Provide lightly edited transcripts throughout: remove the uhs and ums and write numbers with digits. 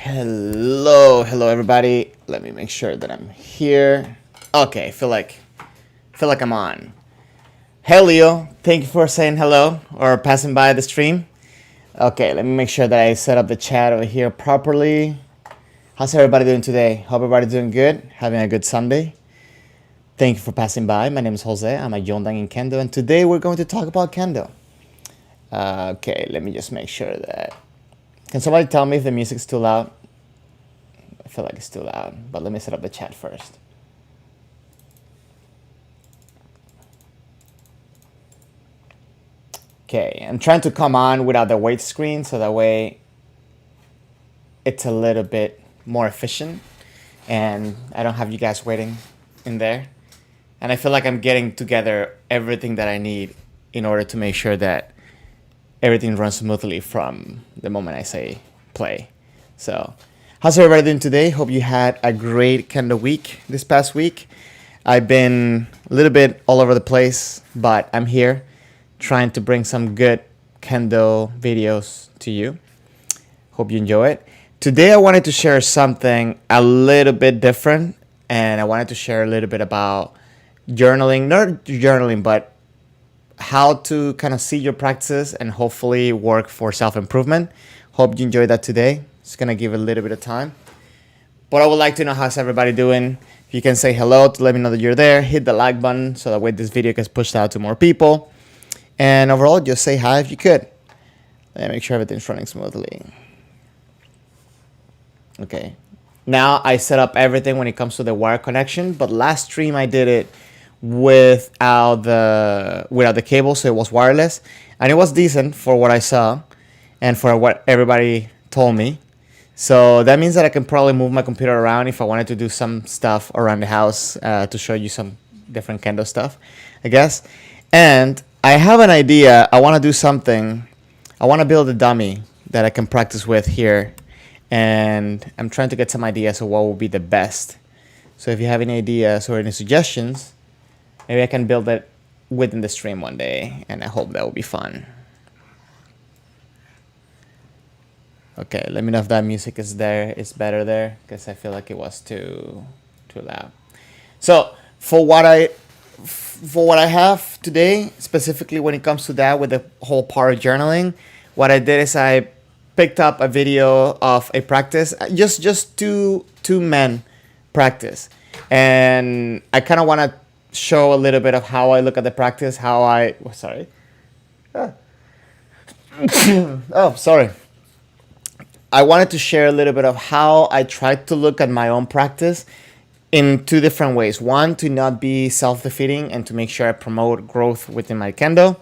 Hello everybody. Let me make sure that I'm here. Okay, feel like I'm on. Hey Leo, thank you for saying hello or passing by the stream. Okay, let me make sure that I set up the chat over here properly. How's everybody doing today? Hope everybody's doing good, having a good Sunday. Thank you for passing by. My name is Jose. I'm a Yondang in Kendo, and today we're going to talk about Kendo. Okay, let me just make sure that... Can somebody tell me if the music's too loud? I feel like it's too loud, but let me set up the chat first. Okay, I'm trying to come on without the wait screen, so that way it's a little bit more efficient, and I don't have you guys waiting in there. And I feel like I'm getting together everything that I need in order to make sure that everything runs smoothly from the moment I say play. So, how's everybody doing today? Hope you had a great Kendo week this past week. I've been a little bit all over the place, but I'm here trying to bring some good Kendo videos to you. Hope you enjoy it. Today I wanted to share something a little bit different, and I wanted to share a little bit about journaling, not journaling, but how to kind of see your practices and hopefully work for self-improvement. Hope you enjoyed that today. It's going to give a little bit of time. But I would like to know how's everybody doing. If you can say hello to let me know that you're there. Hit the like button so that way this video gets pushed out to more people. And overall, just say hi if you could. And make sure everything's running smoothly. Okay. Now I set up everything when it comes to the wire connection. But last stream I did it without the cable, so it was wireless, and it was decent for what I saw and for what everybody told me. So that means that I can probably move my computer around if I wanted to do some stuff around the house to show you some different Kendo stuff, I guess. And I have an idea. I want to do something. I want to build a dummy that I can practice with here, and I'm trying to get some ideas of what will be the best. So if you have any ideas or any suggestions, maybe I can build it within the stream one day, and I hope that will be fun. Okay, let me know if that music is there. It's better there, because I feel like it was too loud. So for what I have today, specifically when it comes to that with the whole part of journaling, what I did is I picked up a video of a practice, just two men practice, and I kind of want to show a little bit of how I look at the practice, sorry. Oh, sorry. I wanted to share a little bit of how I tried to look at my own practice in two different ways. One, to not be self-defeating and to make sure I promote growth within my Kendo.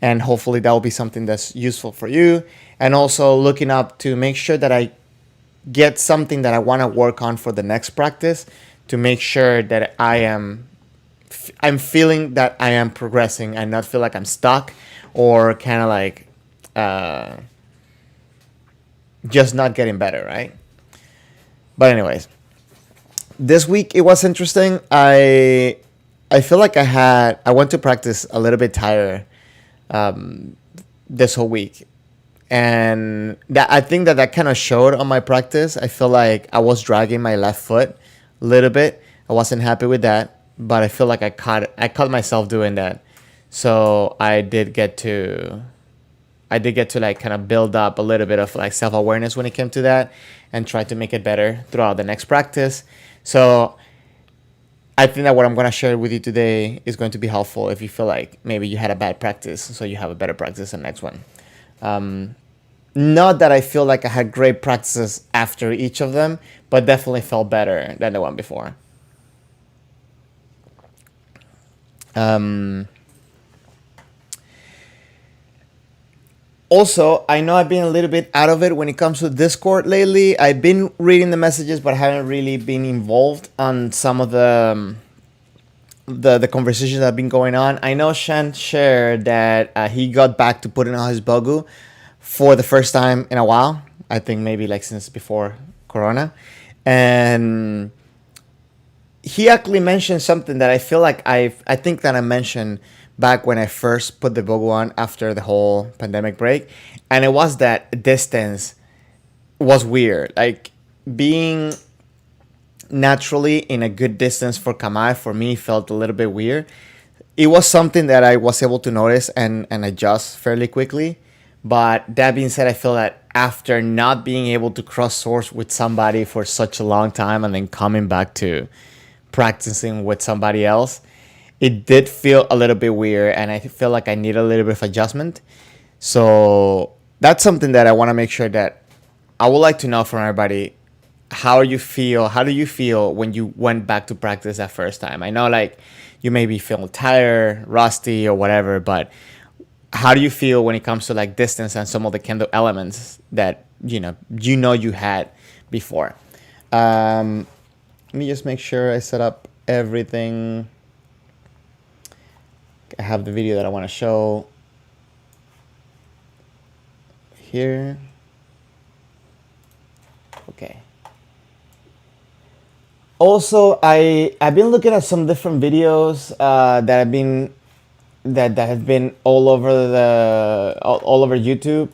And hopefully that will be something that's useful for you. And also looking up to make sure that I get something that I want to work on for the next practice to make sure that I'm feeling that I am progressing and not feel like I'm stuck or kind of like just not getting better, right? But anyways, this week it was interesting. I feel like I went to practice a little bit tired this whole week. And I think that kind of showed on my practice. I feel like I was dragging my left foot a little bit. I wasn't happy with that, but I feel like I caught myself doing that. So I did get to like kind of build up a little bit of like self-awareness when it came to that and try to make it better throughout the next practice. So I think that what I'm going to share with you today is going to be helpful if you feel like maybe you had a bad practice, so you have a better practice in the next one. Not that I feel like I had great practices after each of them, but definitely felt better than the one before. Also, I know I've been a little bit out of it when it comes to Discord lately. I've been reading the messages, but I haven't really been involved on some of the conversations that have been going on. I know Shan shared that he got back to putting on his bogu for the first time in a while. I think maybe like since before Corona. And he actually mentioned something that I feel like I think that I mentioned back when I first put the book on after the whole pandemic break. And it was that distance was weird. Like being naturally in a good distance for kamae for me felt a little bit weird. It was something that I was able to notice and adjust fairly quickly. But that being said, I feel that after not being able to cross swords with somebody for such a long time and then coming back to practicing with somebody else, it did feel a little bit weird, and I feel like I need a little bit of adjustment. So that's something that I want to make sure that I would like to know from everybody. How do you feel when you went back to practice that first time? I know like you maybe feel tired, rusty, or whatever, but how do you feel when it comes to like distance and some of the kendo elements that you had before? Let me just make sure I set up everything. I have the video that I want to show here. Okay. Also, I've been looking at some different videos that have been all over YouTube,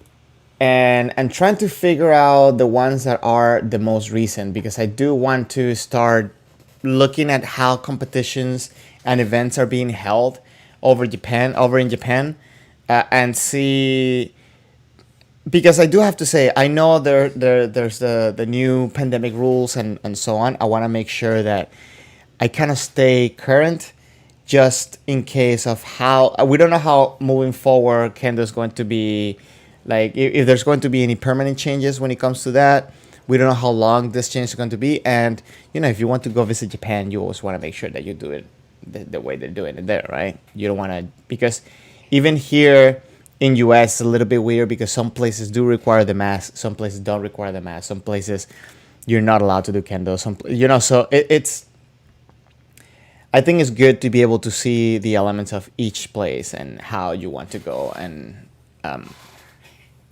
and trying to figure out the ones that are the most recent, because I do want to start looking at how competitions and events are being held over in Japan, and see, because I do have to say, I know there's the new pandemic rules and so on. I want to make sure that I kind of stay current, just in case of how we don't know how moving forward kendo is going to be, like if there's going to be any permanent changes when it comes to that. We don't know how long this change is going to be, and if you want to go visit Japan, you always want to make sure that you do it the way they're doing it there, right? You don't want to, because even here in US, it's a little bit weird, because some places do require the mask, some places don't require the mask, some places you're not allowed to do kendo, so it's, I think it's good to be able to see the elements of each place and how you want to go, and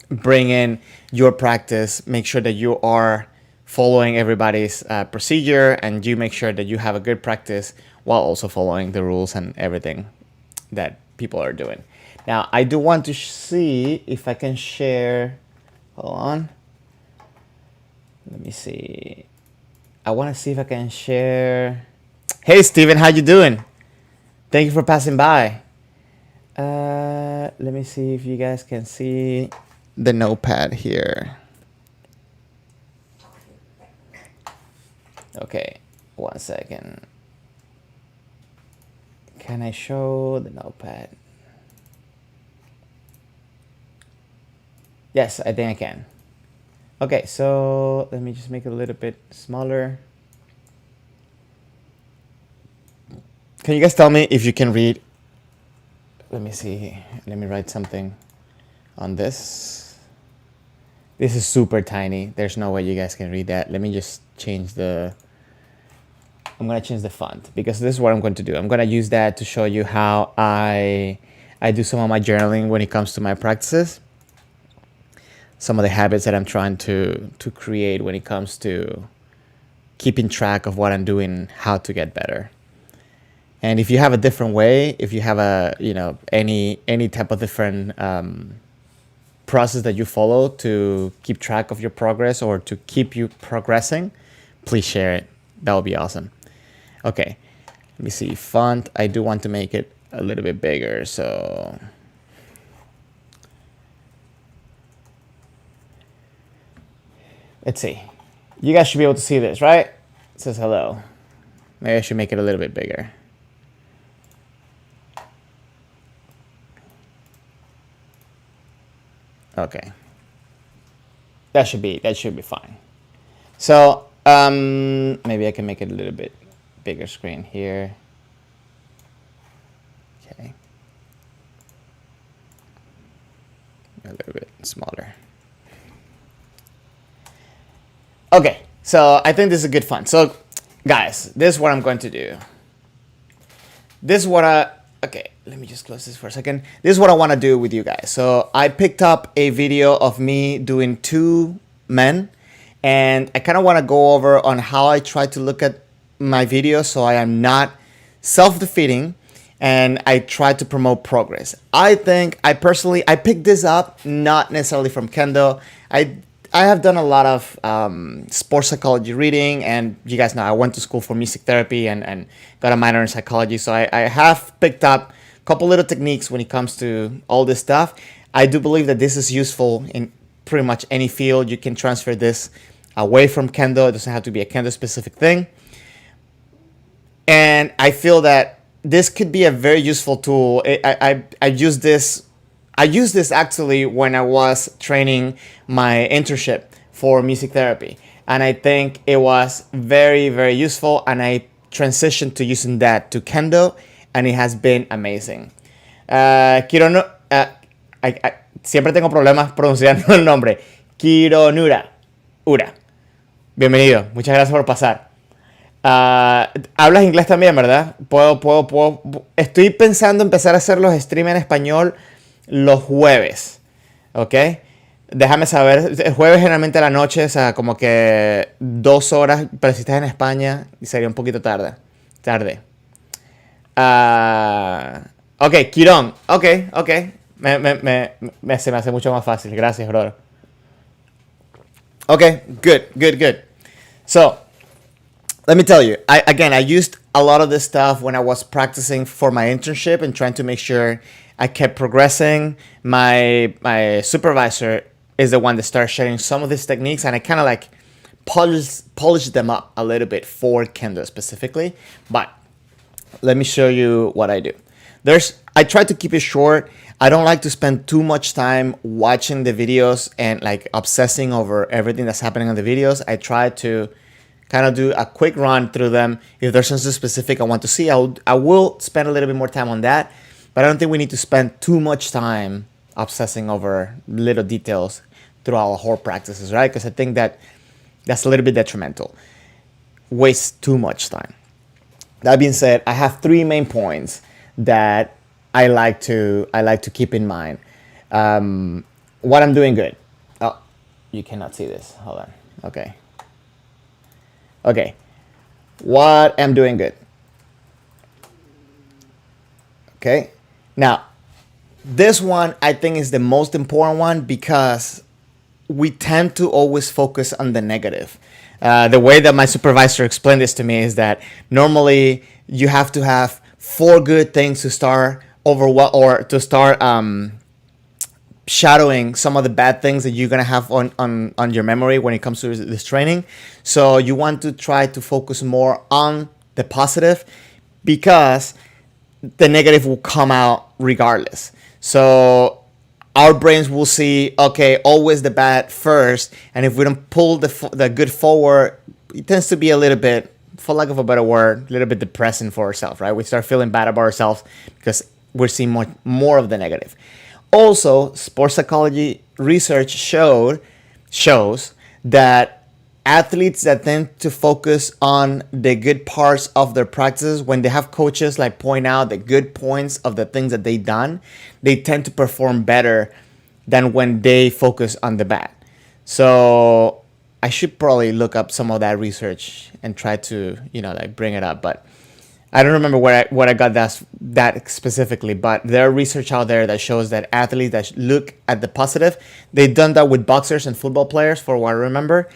bring in your practice, make sure that you are following everybody's procedure, and you make sure that you have a good practice while also following the rules and everything that people are doing. Now, I do want to see if I can share. Hold on. Let me see. I want to see if I can share. Hey, Steven, how you doing? Thank you for passing by. Let me see if you guys can see the notepad here. Okay, 1 second. Can I show the notepad? Yes, I think I can. Okay, so let me just make it a little bit smaller. Can you guys tell me if you can read? Let me see. Let me write something on this. This is super tiny. There's no way you guys can read that. Let me just change the... I'm going to change the font, because this is what I'm going to do. I'm going to use that to show you how I do some of my journaling when it comes to my practices. Some of the habits that I'm trying to create when it comes to keeping track of what I'm doing, how to get better. And if you have a different way, if you have a, any type of different process that you follow to keep track of your progress or to keep you progressing, please share it. That would be awesome. Okay, let me see. Font, I do want to make it a little bit bigger, so... Let's see. You guys should be able to see this, right? It says hello. Maybe I should make it a little bit bigger. Okay. That should be fine. So maybe I can make it a little bit bigger screen here. Okay. A little bit smaller. Okay, so I think this is a good fun. So, guys, this is what I'm going to do. This is what okay, let me just close this for a second. This is what I want to do with you guys. So, I picked up a video of me doing 2 men, and I kind of want to go over on how I try to look at my videos so I am not self-defeating, and I try to promote progress. I picked this up not necessarily from Kendo. I have done a lot of sports psychology reading, and you guys know I went to school for music therapy and got a minor in psychology. So I have picked up a couple little techniques when it comes to all this stuff. I do believe that this is useful in pretty much any field. You can transfer this away from Kendo. It doesn't have to be a Kendo specific thing. And I feel that this could be a very useful tool. I use this. I used this actually when I was training my internship for music therapy, and I think it was very, very useful. And I transitioned to using that to Kendo, and it has been amazing. Siempre tengo problemas pronunciando el nombre. Kironura. Ura. Bienvenido. Muchas gracias por pasar. Hablas inglés también, ¿verdad? Puedo. Estoy pensando empezar a hacer los streams en español los jueves. ¿Ok? Déjame saber. El jueves generalmente a la noche, o sea, como que 2 horas. Pero si estás en España, sería un poquito tarde. Ok, Quirón. Ok. Se me hace mucho más fácil. Gracias, bro. Okay, good. So, let me tell you, I used a lot of this stuff when I was practicing for my internship and trying to make sure I kept progressing. My supervisor is the one that started sharing some of these techniques, and I kind of like polished them up a little bit for Kendo specifically. But let me show you what I do. I try to keep it short. I don't like to spend too much time watching the videos and like obsessing over everything that's happening on the videos. I try to kind of do a quick run through them. If there's something specific I want to see, I will spend a little bit more time on that. But I don't think we need to spend too much time obsessing over little details throughout our whole practices, right? Because I think that's a little bit detrimental. Wastes too much time. That being said, I have 3 main points that I like to keep in mind. What I'm doing good. Oh, you cannot see this. Hold on. Okay. What I'm doing good. Okay. Now, this one I think is the most important one because we tend to always focus on the negative. The way that my supervisor explained this to me is that normally you have to have 4 good things to start shadowing some of the bad things that you're gonna have on your memory when it comes to this training. So you want to try to focus more on the positive because the negative will come out regardless. So our brains will see, okay, always the bad first, and if we don't pull the good forward, it tends to be a little bit, for lack of a better word, a little bit depressing for ourselves, right? We start feeling bad about ourselves because we're seeing more of the negative. Also, sports psychology research shows that athletes that tend to focus on the good parts of their practices, when they have coaches like point out the good points of the things that they've done, they tend to perform better than when they focus on the bad. So I should probably look up some of that research and try to, like bring it up, but I don't remember where I got that specifically, but there are research out there that shows that athletes that look at the positive, they've done that with boxers and football players, for what I remember,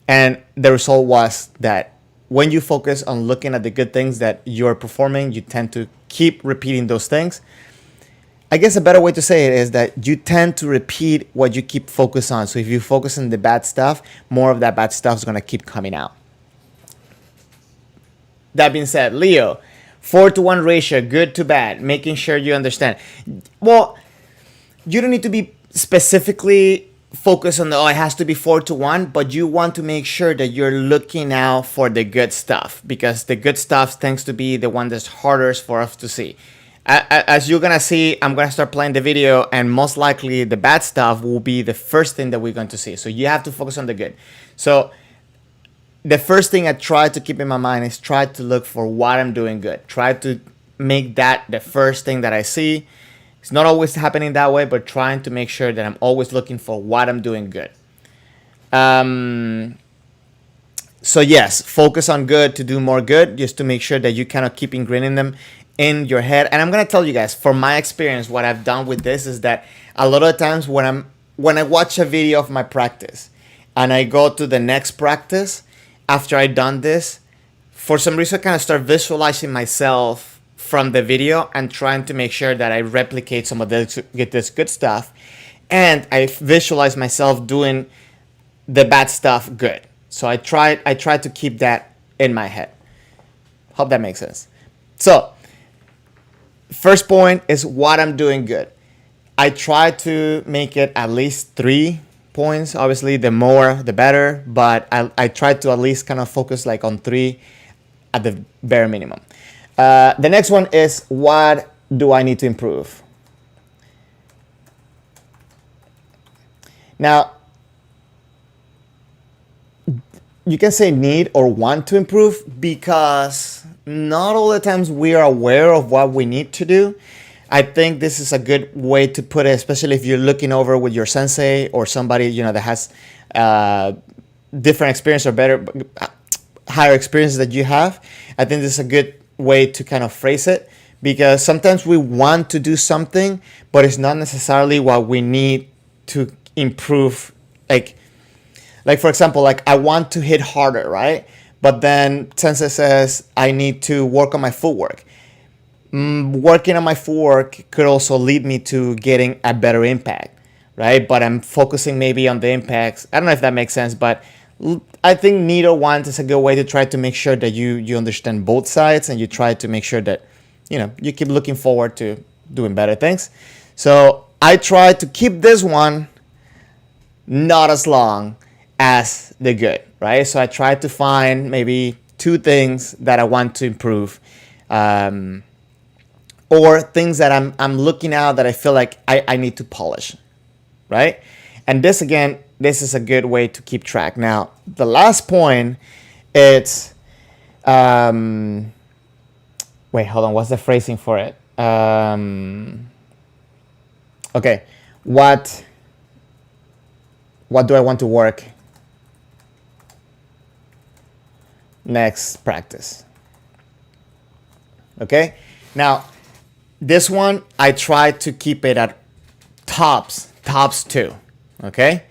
and the result was that when you focus on looking at the good things that you're performing, you tend to keep repeating those things. I guess a better way to say it is that you tend to repeat what you keep focused on. So if you focus on the bad stuff, more of that bad stuff is going to keep coming out. That being said, Leo, 4-to-1 ratio, good to bad, making sure you understand. Well, you don't need to be specifically focused on it has to be 4-to-1, but you want to make sure that you're looking out for the good stuff, because the good stuff tends to be the one that's hardest for us to see. As you're going to see, I'm going to start playing the video, and most likely the bad stuff will be the first thing that we're going to see. So you have to focus on the good. So the first thing I try to keep in my mind is try to look for what I'm doing good. Try to make that the first thing that I see. It's not always happening that way, but trying to make sure that I'm always looking for what I'm doing good. So yes, focus on good to do more good, just to make sure that you kind of keep ingraining them in your head. And I'm gonna tell you guys, from my experience, what I've done with this is that a lot of times when I watch a video of my practice and I go to the next practice after I've done this, for some reason I kind of start visualizing myself from the video and trying to make sure that I replicate some of this, get this good stuff, and I visualize myself doing the bad stuff good. So I try to keep that in my head. Hope that makes sense. So first point is what I'm doing good. I try to make it at least 3 points. Obviously, the more, the better. But I try to at least kind of focus like on 3 at the bare minimum. The next one is what do I need to improve? Now, you can say need or want to improve because not all the times we are aware of what we need to do. I think this is a good way to put it, especially if you're looking over with your sensei or somebody, you know, that has different experience or better, higher experience that you have. I think this is a good way to kind of phrase it, because sometimes we want to do something, but it's not necessarily what we need to improve. Like for example, like I want to hit harder, right? But then sensei says I need to work on my footwork. Working on my footwork could also lead me to getting a better impact, right? But I'm focusing maybe on the impacts. I don't know if that makes sense, but I think need or want is a good way to try to make sure that you understand both sides, and you try to make sure that, you know, you keep looking forward to doing better things. So I try to keep this one not as long as the good, right? So I try to find maybe 2 things that I want to improve, or things that I'm looking at that I feel like I need to polish, right? And this, again, this is a good way to keep track. Now, the last point, it's, wait, hold on, what's the phrasing for it? Okay, what do I want to work next practice? Okay, now this one I try to keep it at tops 2. Okay,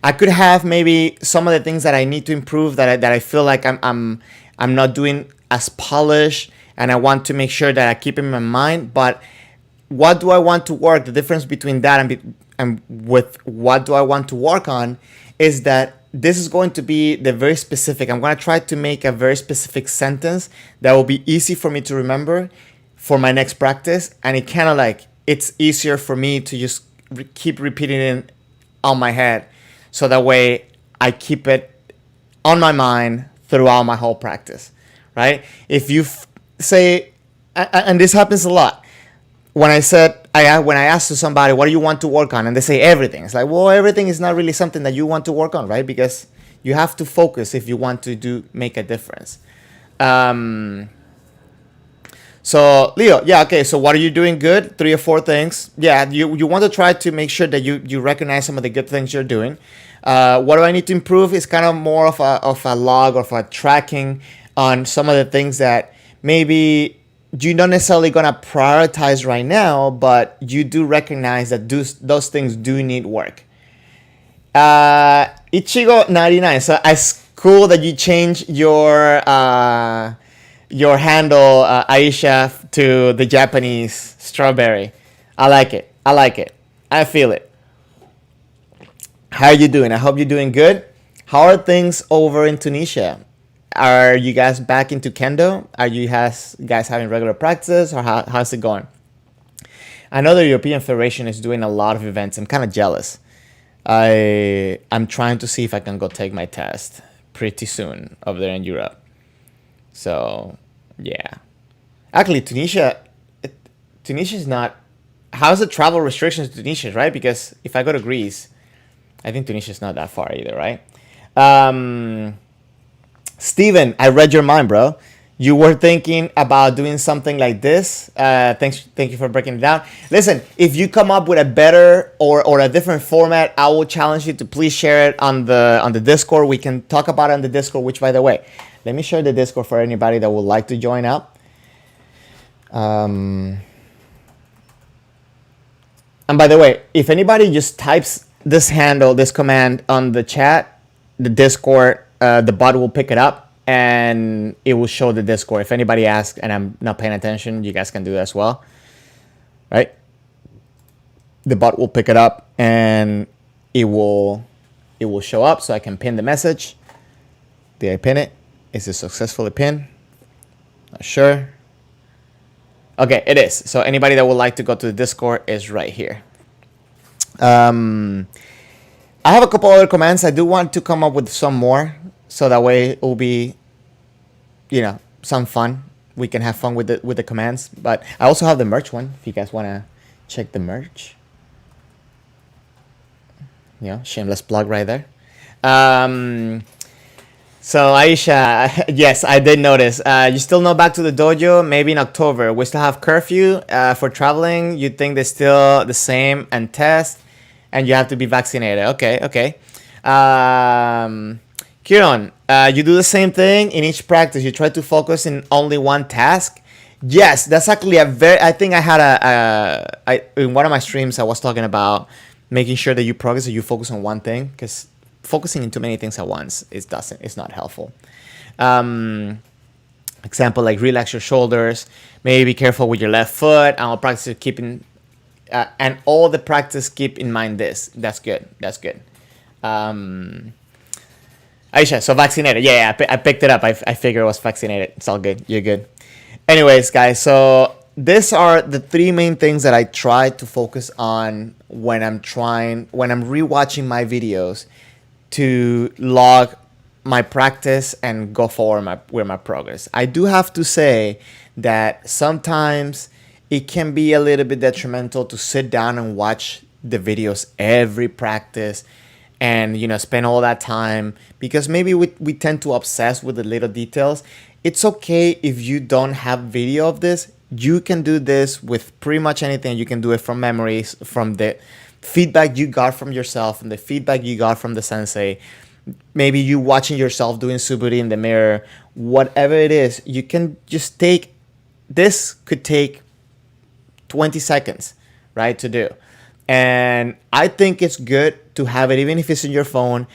I could have maybe some of the things that I need to improve that I feel like I'm not doing as polished, and I want to make sure that I keep in my mind. But what do I want to work? The difference between that and with what do I want to work on is that this is going to be the very specific. I'm going to try to make a very specific sentence that will be easy for me to remember for my next practice. And it kind of like, it's easier for me to just keep repeating it on my head. So that way I keep it on my mind throughout my whole practice, right? If you say, and this happens a lot, when I asked to somebody, what do you want to work on? And they say everything. It's like, well, everything is not really something that you want to work on, right? Because you have to focus if you want to make a difference. So Leo, yeah, okay. So what are you doing good? 3 or 4 things. Yeah, you want to try to make sure that you recognize some of the good things you're doing. What do I need to improve? Is kind of more of a log, of a tracking on some of the things that maybe you're not necessarily going to prioritize right now, but you do recognize that those things do need work. Ichigo 99. So it's cool that you change your handle, Aisha, to the Japanese strawberry. I like it. I feel it. How are you doing? I hope you're doing good. How are things over in Tunisia? Are you guys back into Kendo? Are you guys having regular practice, or how's it going? I know the European Federation is doing a lot of events. I'm kind of jealous. I'm trying to see if I can go take my test pretty soon over there in Europe. So, yeah. Actually, Tunisia is not... How's the travel restrictions to Tunisia, right? Because if I go to Greece, I think Tunisia is not that far either, right? Steven, I read your mind, bro. You were thinking about doing something like this. Thank you for breaking it down. Listen, if you come up with a better or a different format, I will challenge you to please share it on the Discord. We can talk about it on the Discord, which, by the way, let me share the Discord for anybody that would like to join up. And by the way, if anybody just types this handle, this command on the chat, the Discord, the bot will pick it up and it will show the Discord. If anybody asks and I'm not paying attention, you guys can do that as well, right? The bot will pick it up and it will show up, so I can pin the message. Did I pin it? Is it successfully pinned? Not sure. Okay, it is. So anybody that would like to go to the Discord is right here. I have a couple other commands. I do want to come up with some more, so that way it will be, some fun. We can have fun with the commands. But I also have the merch one, if you guys want to check the merch. Shameless plug right there. So Aisha, yes, I did notice. You still not back to the dojo? Maybe in October. We still have curfew for traveling. You think they're still the same and test, and you have to be vaccinated. Okay. Kieran, you do the same thing in each practice. You try to focus in only one task. Yes, that's actually I think I had in one of my streams I was talking about making sure that you progress, that you focus on one thing, because focusing in too many things at once it's not helpful. Example, like relax your shoulders, maybe be careful with your left foot. I'll practice keeping and all the practice keep in mind this. That's good. Aisha, so vaccinated. Yeah, I picked it up. I figured it was vaccinated. It's all good. You're good. Anyways, guys, so these are the three main things that I try to focus on when I'm rewatching my videos to log my practice and go forward with my progress. I do have to say that sometimes it can be a little bit detrimental to sit down and watch the videos every practice and spend all that time, because maybe we tend to obsess with the little details. It's okay if you don't have video of this. You can do this with pretty much anything. You can do it from memories, from the feedback you got from yourself and the feedback you got from the sensei. Maybe you watching yourself doing suburi in the mirror. Whatever it is, you can just this could take 20 seconds, right, to do. And I think it's good to have it, even if it's in your phone.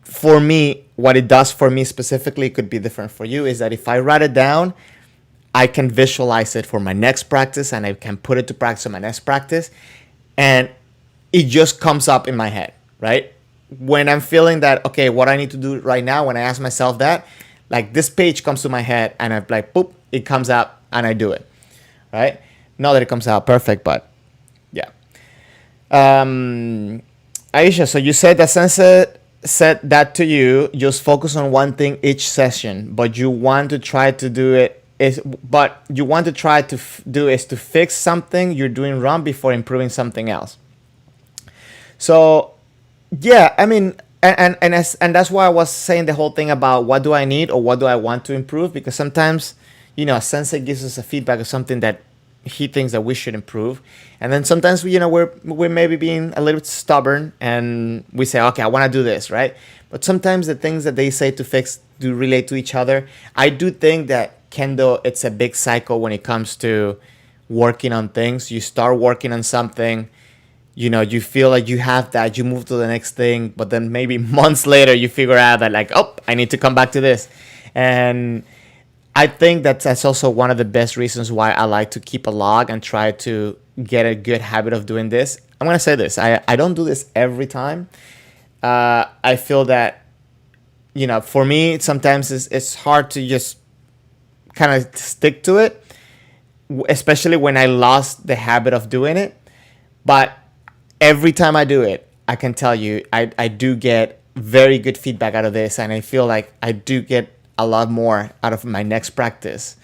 For me, what it does for me specifically, could be different for you, is that if I write it down, I can visualize it for my next practice and I can put it to practice on my next practice. And it just comes up in my head, right? When I'm feeling that, okay, what I need to do right now, when I ask myself that, like this page comes to my head and I'm like, boop, it comes out and I do it, right? Not that it comes out perfect, but yeah. Aisha, so you said that sensei said that to you, just focus on one thing each session, but you want to try to do it to fix something you're doing wrong before improving something else. So yeah, I mean, and that's why I was saying the whole thing about what do I need or what do I want to improve, because sometimes a sensei gives us a feedback of something that he thinks that we should improve, and then sometimes we're maybe being a little bit stubborn and we say, okay, I want to do this, right? But sometimes the things that they say to fix do relate to each other. I do think that Kendo, it's a big cycle when it comes to working on things. You start working on something, you feel like you have that, you move to the next thing, but then maybe months later you figure out that like, oh, I need to come back to this. And I think that's also one of the best reasons why I like to keep a log and try to get a good habit of doing this. I'm going to say this. I don't do this every time. I feel that, for me, sometimes it's hard to just kind of stick to it, especially when I lost the habit of doing it. But every time I do it, I can tell you, I do get very good feedback out of this. And I feel like I do get a lot more out of my next practice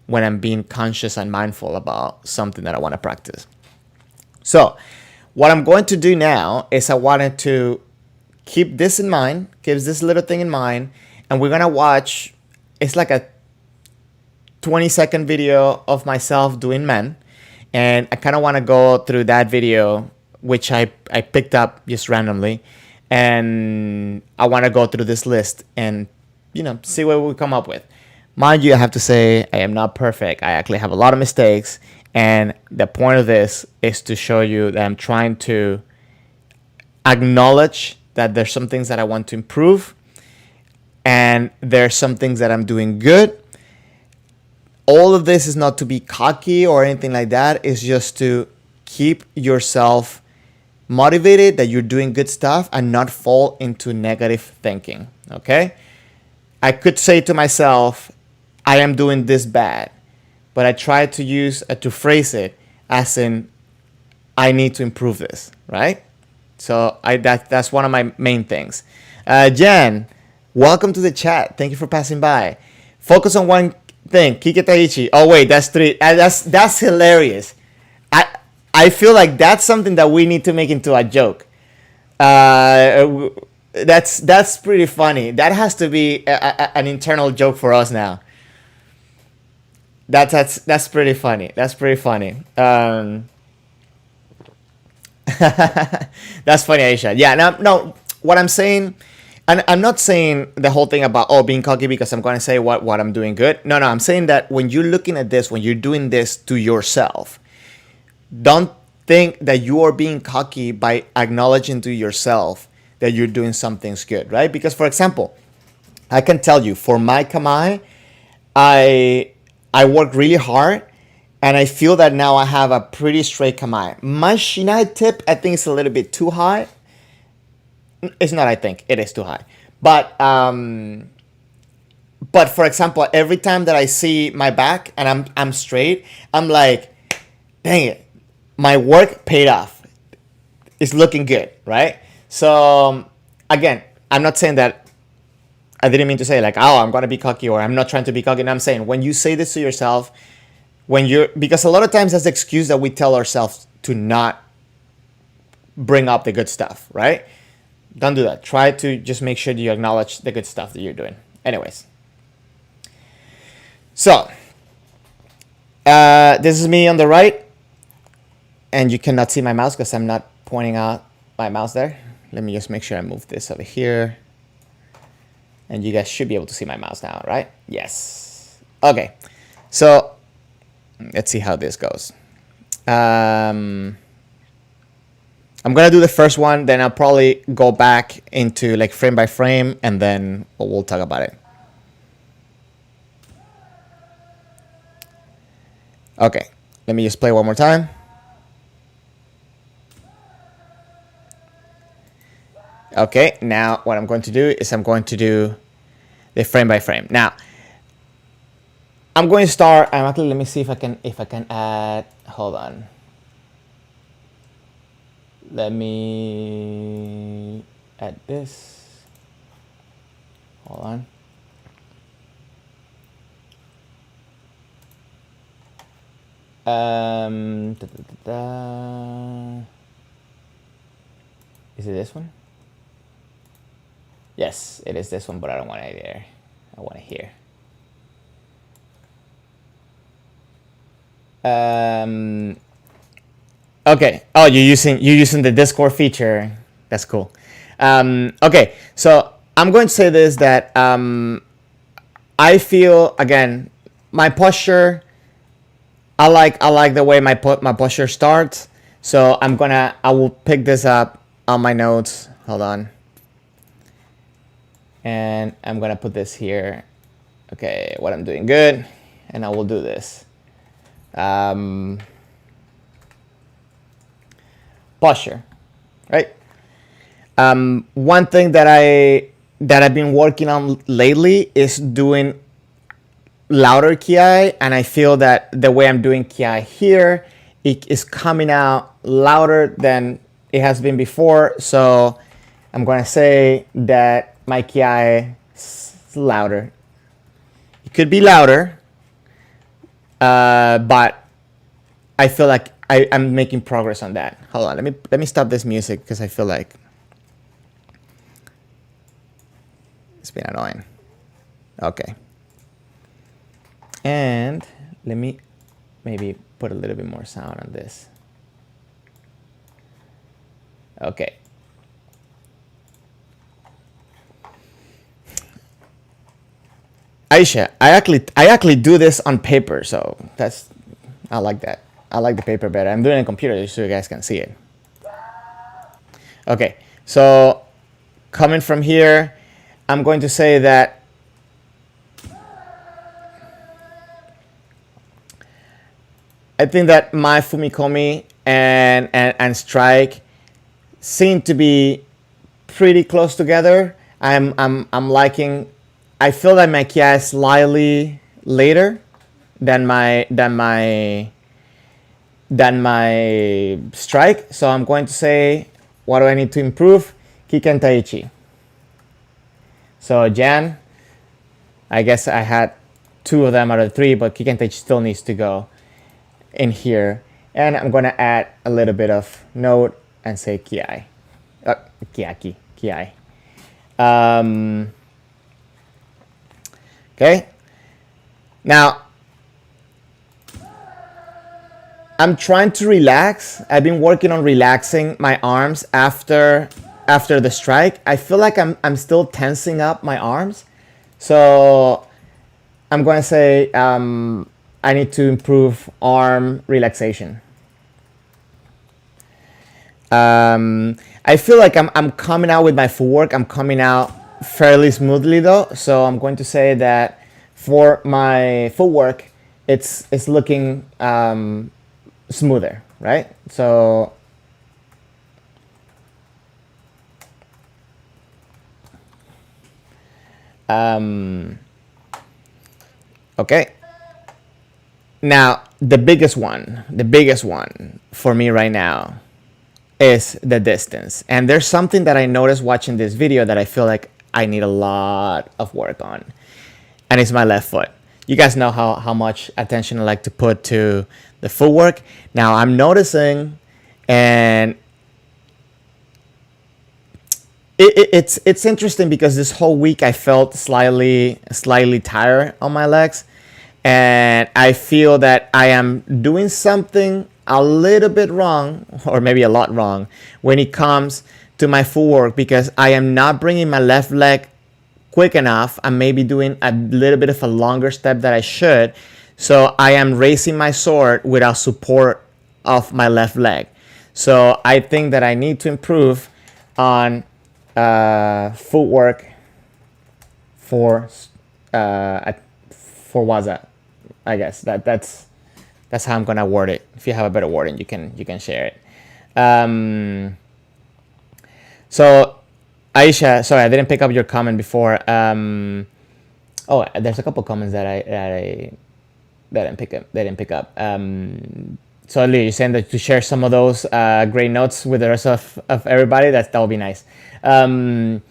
when I'm being conscious and mindful about something that I want to practice. So what I'm going to do now is I wanted to keep this in mind, keep this little thing in mind, and we're going to watch, it's like a 20-second video of myself doing men. And I kind of want to go through that video, which I picked up just randomly. And I want to go through this list and, see what we come up with. Mind you, I have to say I am not perfect. I actually have a lot of mistakes. And the point of this is to show you that I'm trying to acknowledge that there's some things that I want to improve and there's some things that I'm doing good. All of this is not to be cocky or anything like that. It's just to keep yourself motivated that you're doing good stuff and not fall into negative thinking. Okay? I could say to myself, I am doing this bad, but I try to use to phrase it as in I need to improve this, right? So that's one of my main things. Jen, welcome to the chat. Thank you for passing by. Focus on one thing. Kike Taichi. Oh wait, that's three. That's hilarious. I feel like that's something that we need to make into a joke. That's pretty funny. That has to be an internal joke for us now. That's pretty funny. That's pretty funny. That's funny, Aisha. Yeah, no. What I'm saying, and I'm not saying the whole thing about being cocky because I'm going to say what I'm doing good. No. I'm saying that when you're looking at this, when you're doing this to yourself, don't think that you are being cocky by acknowledging to yourself that you're doing some things good, right? Because, for example, I can tell you for my kamae, I work really hard and I feel that now I have a pretty straight kamae. My shinai tip, I think, is a little bit too high. It's not, I think. It is too high. But for example, every time that I see my back and I'm straight, I'm like, dang it, my work paid off. It's looking good, right? So, again, I'm not saying that I didn't mean to say like, oh, I'm going to be cocky or I'm not trying to be cocky. And I'm saying when you say this to yourself, because a lot of times that's the excuse that we tell ourselves to not bring up the good stuff, right? Don't do that. Try to just make sure that you acknowledge the good stuff that you're doing. Anyways. So, this is me on the right. And you cannot see my mouse because I'm not pointing out my mouse there. Let me just make sure I move this over here. And you guys should be able to see my mouse now, right? Yes. Okay. So, let's see how this goes. I'm going to do the first one. Then I'll probably go back into like frame by frame. And then we'll talk about it. Okay. Let me just play one more time. Okay, now what I'm going to do is I'm going to do the frame by frame. Now, I'm going to start. Actually, let me see if I can add. Hold on. Let me add this. Hold on. Is it this one? Yes, it is this one, but I don't want it there. I want it here. Okay. Oh, you're using the Discord feature. That's cool. Okay, so I'm going to say this that I feel again my posture. I like the way my posture starts. So I will pick this up on my notes. Hold on. And I'm gonna put this here. Okay, what I'm doing good, and I will do this. Posture, right? One thing that I've been working on lately is doing louder kiai, and I feel that the way I'm doing kiai here, it is coming out louder than it has been before. So I'm gonna say that my kiai is louder. It could be louder, but I feel like I'm making progress on that. Hold on, let me stop this music because I feel like it's been annoying. Okay. And let me maybe put a little bit more sound on this. Okay. Aisha, I actually do this on paper, so I like that. I like the paper better. I'm doing it on computer so you guys can see it. Okay, so coming from here, I'm going to say that I think that my Fumikomi and strike seem to be pretty close together. I'm liking. I feel that my Kia is slightly later than my strike. So I'm going to say, what do I need to improve? Kiken Taichi. So Jan, I guess I had 2 of them out of 3, but Kiken Taichi still needs to go in here. And I'm going to add a little bit of note and say Kiai. Kiai. Okay. Now, I'm trying to relax. I've been working on relaxing my arms after the strike. I feel like I'm still tensing up my arms. So I'm going to say I need to improve arm relaxation. I feel like I'm coming out with my footwork. I'm coming out fairly smoothly though. So I'm going to say that for my footwork, it's looking smoother, right? So okay. Now the biggest one for me right now is the distance. And there's something that I noticed watching this video that I feel like I need a lot of work on. And it's my left foot. You guys know how much attention I like to put to the footwork. Now I'm noticing, and it's interesting because this whole week I felt slightly tired on my legs, and I feel that I am doing something a little bit wrong, or maybe a lot wrong, when it comes to my footwork, because I am not bringing my left leg quick enough. I'm maybe doing a little bit of a longer step that I should. So I am raising my sword without support of my left leg. So I think that I need to improve on footwork for waza. I guess that's how I'm gonna word it. If you have a better wording, you can share it. So Aisha, sorry, I didn't pick up your comment before. Oh, there's a couple comments that I didn't pick up. So Lee, you're saying that to share some of those great notes with the rest of everybody. That would be nice. Aisha,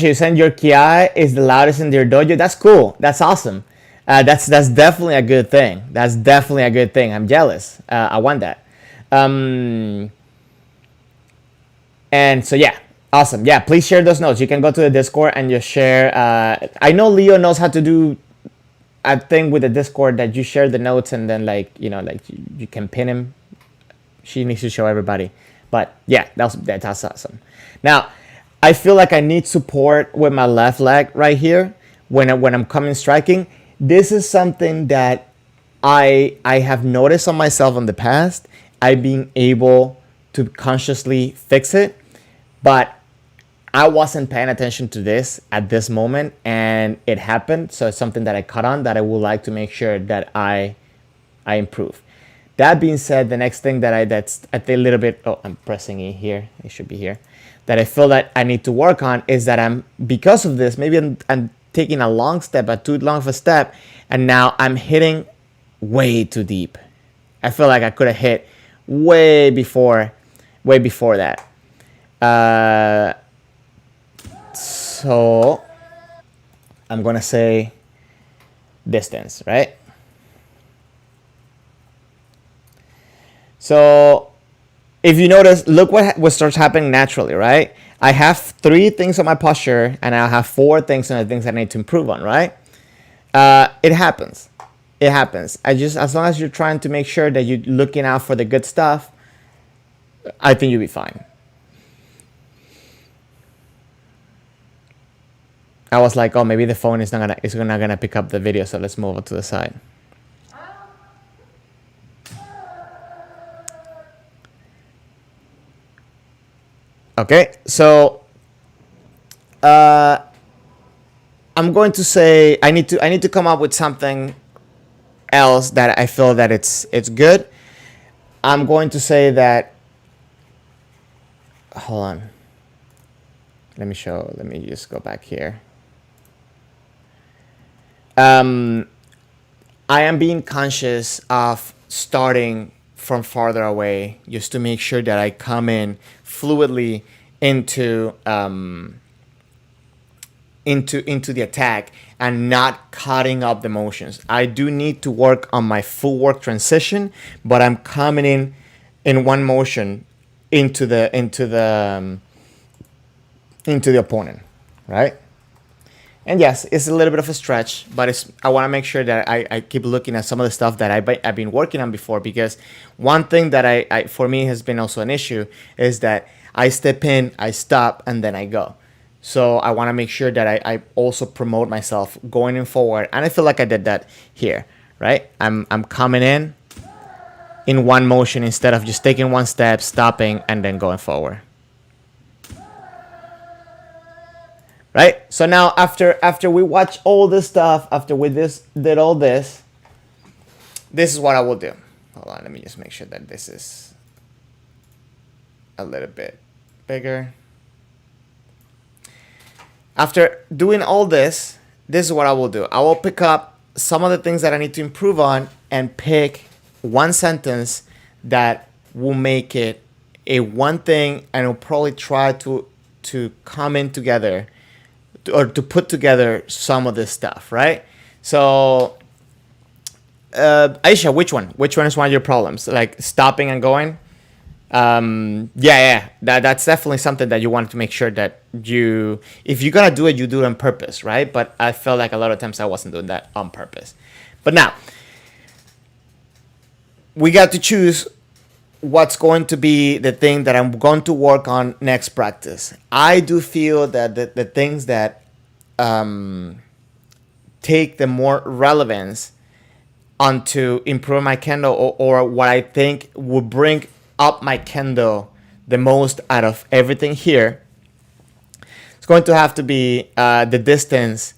you saying your kiai is the loudest in your dojo. That's cool. That's awesome. That's definitely a good thing. That's definitely a good thing. I'm jealous. I want that. And so yeah. Awesome. Yeah, please share those notes. You can go to the Discord and just share. I know Leo knows how to do a thing with the Discord that you share the notes and then you can pin him. She needs to show everybody. But yeah, that's awesome. Now, I feel like I need support with my left leg right here when I'm coming striking. This is something that I have noticed on myself in the past. I've been able to consciously fix it, but I wasn't paying attention to this at this moment, and it happened. So it's something that I caught on that I would like to make sure that I improve. That being said, the next thing that's I think a little bit. Oh, I'm pressing it here. It should be here. That I feel that I need to work on is that because of this, maybe I'm taking a long step, too long of a step, and now I'm hitting way too deep. I feel like I could have hit way before that. So I'm gonna say distance, right? So if you notice, look what starts happening naturally, right? I have 3 things on my posture, and I have 4 things on the things I need to improve on, right? It happens. It happens. As long as you're trying to make sure that you're looking out for the good stuff, I think you'll be fine. I was like, oh, maybe the phone is not gonna pick up the video, so let's move it to the side. Okay, so I'm going to say I need to come up with something else that I feel that it's good. I'm going to say that. Hold on. Let me just go back here. I am being conscious of starting from farther away just to make sure that I come in fluidly into the attack and not cutting up the motions. I do need to work on my footwork transition, but I'm coming in one motion into the opponent, right? And yes, it's a little bit of a stretch, but I want to make sure that I keep looking at some of the stuff that I've been working on before, because one thing that I for me has been also an issue is that I step in, I stop, and then I go. So I want to make sure that I also promote myself going in forward, and I feel like I did that here, right? I'm coming in one motion instead of just taking one step, stopping, and then going forward. Right? So now after we watch all this stuff, after we did all this, this is what I will do. Hold on, let me just make sure that this is a little bit bigger. After doing all this, this is what I will do. I will pick up some of the things that I need to improve on and pick one sentence that will make it a one thing, and I'll probably try to come in together or to put together some of this stuff, right? So, Aisha, which one? Which one is one of your problems? Like stopping and going? Yeah. That's definitely something that you want to make sure that if you're gonna do it, you do it on purpose, right? But I felt like a lot of times I wasn't doing that on purpose. But now, we got to choose what's going to be the thing that I'm going to work on next practice. I do feel that the things that take the more relevance onto improve my kendo, or what I think would bring up my kendo the most out of everything here, it's going to have to be the distance,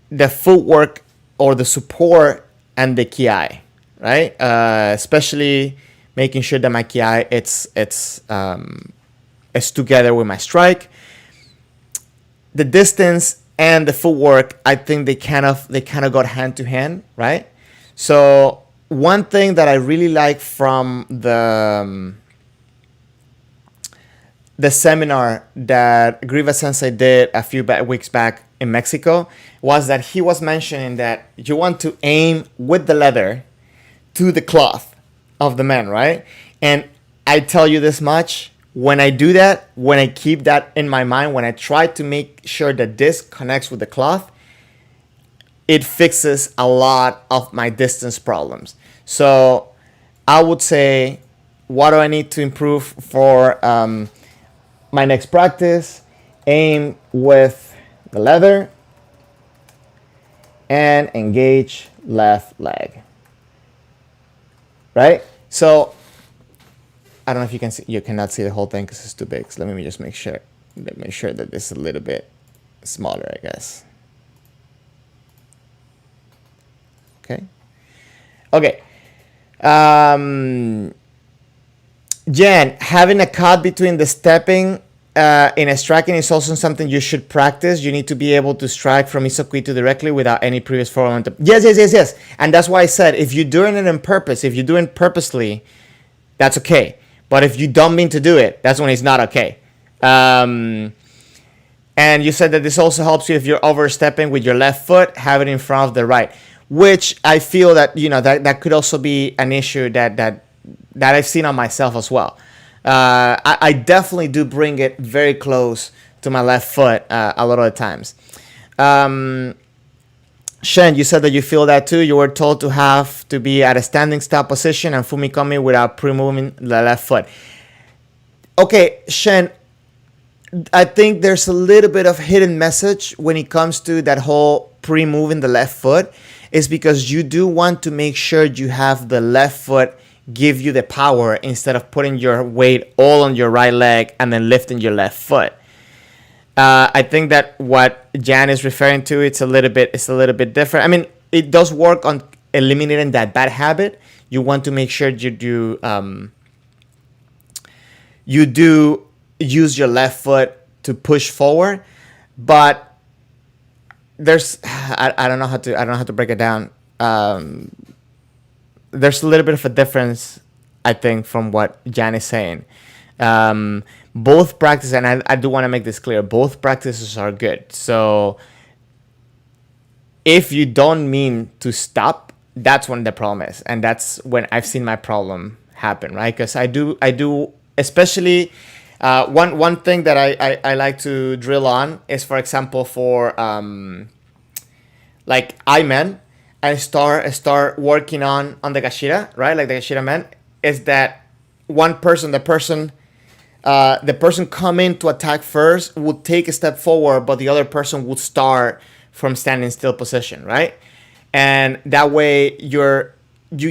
the footwork or the support, and the shiai. Right, especially making sure that my shiai it's together with my strike. The distance and the footwork, I think they kind of got hand to hand, right? So one thing that I really like from the seminar that Griva Sensei did a few weeks back in Mexico was that he was mentioning that you want to aim with the leather to the cloth of the man, right? And I tell you this much, when I do that, when I keep that in my mind, when I try to make sure that this connects with the cloth, it fixes a lot of my distance problems. So I would say, what do I need to improve for my next practice? Aim with the leather and engage left leg. Right? So I don't know if you can see, you cannot see the whole thing because it's too big. So let me just make sure that this is a little bit smaller, I guess. Okay. Jen, having a cut between the stepping in a striking is also something you should practice. You need to be able to strike from Isokito directly without any previous forward momentum. Yes. And that's why I said, if you're doing it on purpose, if you're doing it purposely, that's okay. But if you don't mean to do it, that's when it's not okay. And you said that this also helps you if you're overstepping with your left foot, have it in front of the right, which I feel that, that could also be an issue that I've seen on myself as well. I definitely do bring it very close to my left foot a lot of the times. Shen, you said that you feel that too. You were told to have to be at a standing stop position and fumikomi without pre-moving the left foot. Okay, Shen, I think there's a little bit of hidden message when it comes to that whole pre-move in the left foot, is because you do want to make sure you have the left foot give you the power instead of putting your weight all on your right leg and then lifting your left foot. I think that what Jan is referring to, it's a little bit different. I mean, it does work on eliminating that bad habit. You want to make sure you do use your left foot to push forward, but there's I don't know how to break it down. There's a little bit of a difference, I think, from what Jan is saying. Both practices, and I do want to make this clear, both practices are good. So if you don't mean to stop, that's when the problem is, and that's when I've seen my problem happen, right? Because I do, especially one thing that I like to drill on is, for example, for like I-men, I start working on the gashira, right? Like the gashira men, is that the person coming to attack first would take a step forward, but the other person would start from standing still position, right? And that way you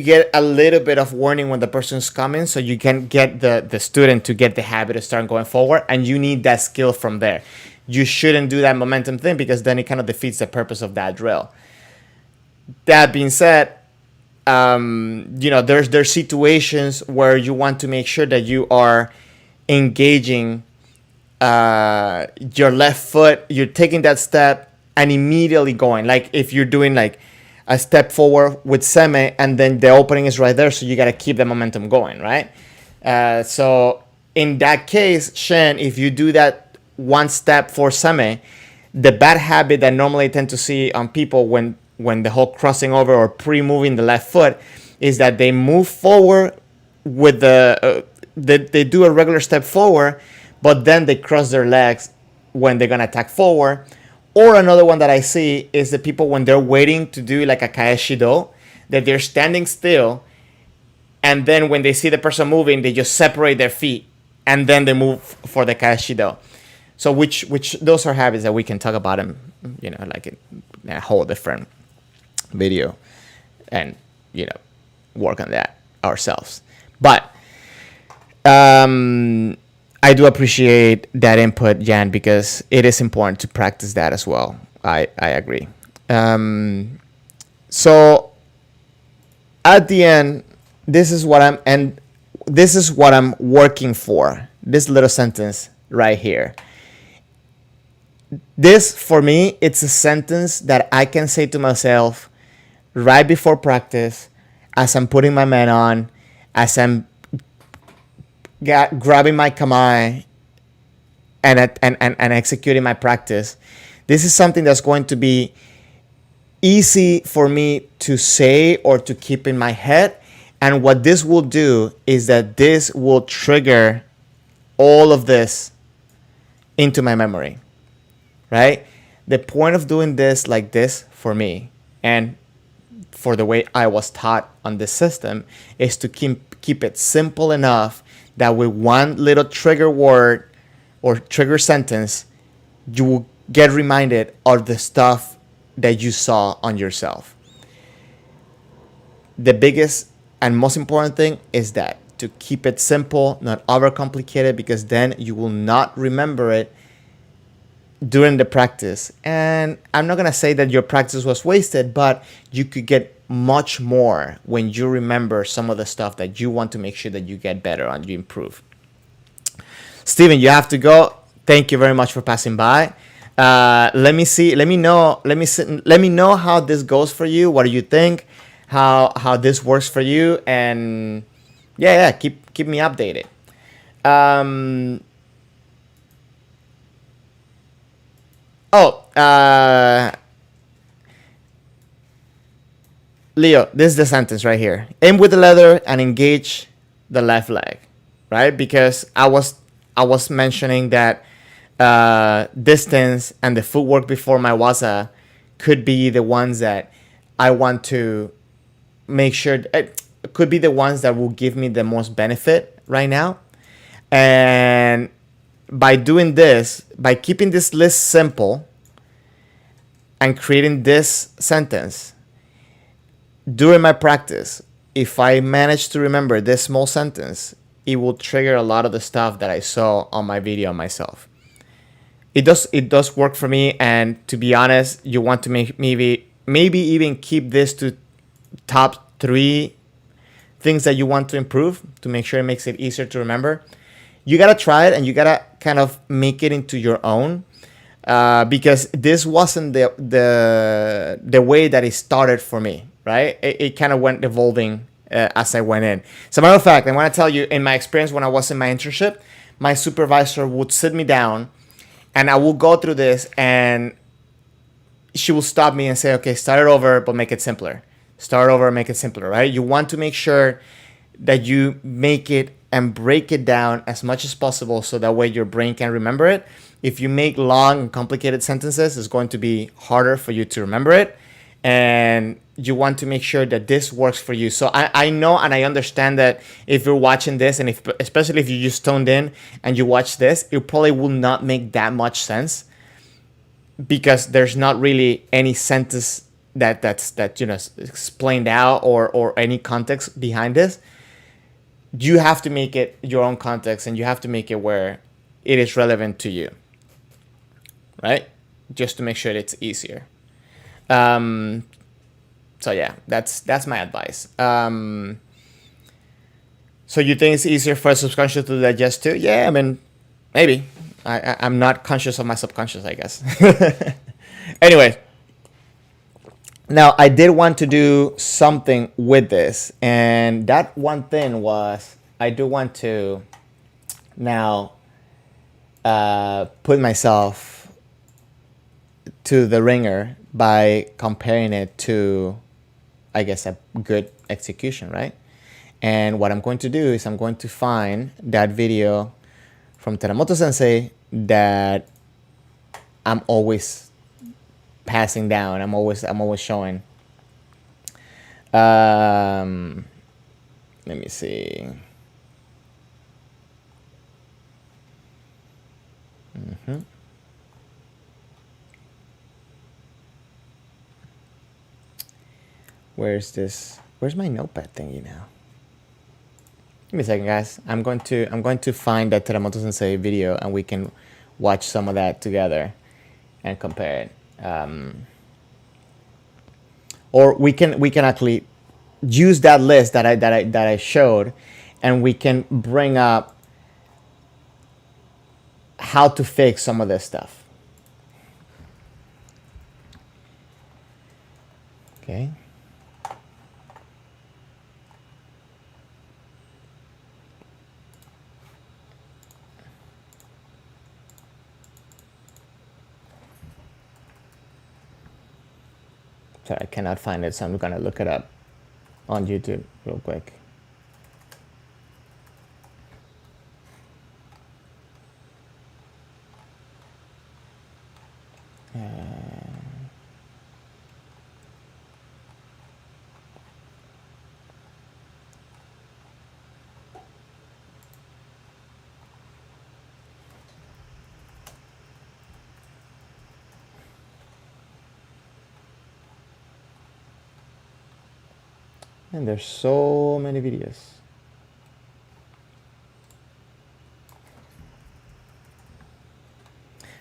get a little bit of warning when the person's coming, so you can get the student to get the habit of starting going forward, and you need that skill from there. You shouldn't do that momentum thing, because then it kind of defeats the purpose of that drill. That being said, there's situations where you want to make sure that you are engaging your left foot, you're taking that step and immediately going. Like if you're doing like a step forward with seme, and then the opening is right there, so you got to keep the momentum going, right? So in that case, Shen, if you do that one step for seme, the bad habit that normally I tend to see on people when the whole crossing over or pre-moving the left foot is that they move forward with they do a regular step forward, but then they cross their legs when they're going to attack forward. Or another one that I see is the people when they're waiting to do like a kaeshido, that they're standing still, and then when they see the person moving, they just separate their feet and then they move for the kaeshido. So which those are habits that we can talk about them, like in a whole different video, and work on that ourselves. But I do appreciate that input, Jan, because it is important to practice that as well. I agree. So at the end, this is what I'm working for. This little sentence right here. This, for me, it's a sentence that I can say to myself right before practice, as I'm putting my man on, as I'm grabbing my kamae and executing my practice. This is something that's going to be easy for me to say or to keep in my head. And what this will do is that this will trigger all of this into my memory, right? The point of doing this like this for me, and for the way I was taught on this system, is to keep it simple enough that with one little trigger word or trigger sentence, you will get reminded of the stuff that you saw on yourself. The biggest and most important thing is that to keep it simple, not overcomplicated, because then you will not remember it during the practice. And I'm not going to say that your practice was wasted, but you could get much more when you remember some of the stuff that you want to make sure that you get better on, you improve. Steven, you have to go. Thank you very much for passing by. Let me know how this goes for you. What do you think? How this works for you? And keep me updated. Leo, this is the sentence right here. Aim with the leather and engage the left leg, right? Because I was mentioning that distance and the footwork before my waza could be the ones that I want to make sure could be the ones that will give me the most benefit right now. And by doing this, by keeping this list simple and creating this sentence during my practice, if I manage to remember this small sentence, it will trigger a lot of the stuff that I saw on my video myself. It does work for me, and to be honest, you want to maybe even keep this to top 3 things that you want to improve to make sure it makes it easier to remember. You gotta try it, and you gotta kind of make it into your own, because this wasn't the way that it started for me, right? It kind of went evolving as I went in. As a matter of fact, I want to tell you, in my experience when I was in my internship, my supervisor would sit me down, and I will go through this, and she will stop me and say, okay, start it over, but make it simpler. Start over, make it simpler, right? You want to make sure that you make it and break it down as much as possible so that way your brain can remember it. If you make long and complicated sentences, it's going to be harder for you to remember it. And you want to make sure that this works for you. So I know and I understand that if you're watching this, and especially if you just tuned in and you watch this, it probably will not make that much sense, because there's not really any sentence that's explained out or any context behind this. You have to make it your own context, and you have to make it where it is relevant to you, right? Just to make sure it's easier. So yeah, that's my advice. So you think it's easier for a subconscious to digest too? Yeah, I mean, maybe. I'm not conscious of my subconscious, I guess. Anyway, now I did want to do something with this, and that one thing was I do want to now put myself to the ringer by comparing it to, I guess, a good execution, right? And what I'm going to do is I'm going to find that video from Teramoto Sensei that I'm always passing down. I'm always showing. Let me see. Where's this? Where's my notepad thingy now? Give me a second, guys. I'm going to find that Teramoto Sensei video, and we can watch some of that together and compare it. Or we can actually use that list that I showed, and we can bring up how to fix some of this stuff. Okay. Sorry, I cannot find it, so I'm gonna look it up on YouTube real quick. And there's so many videos.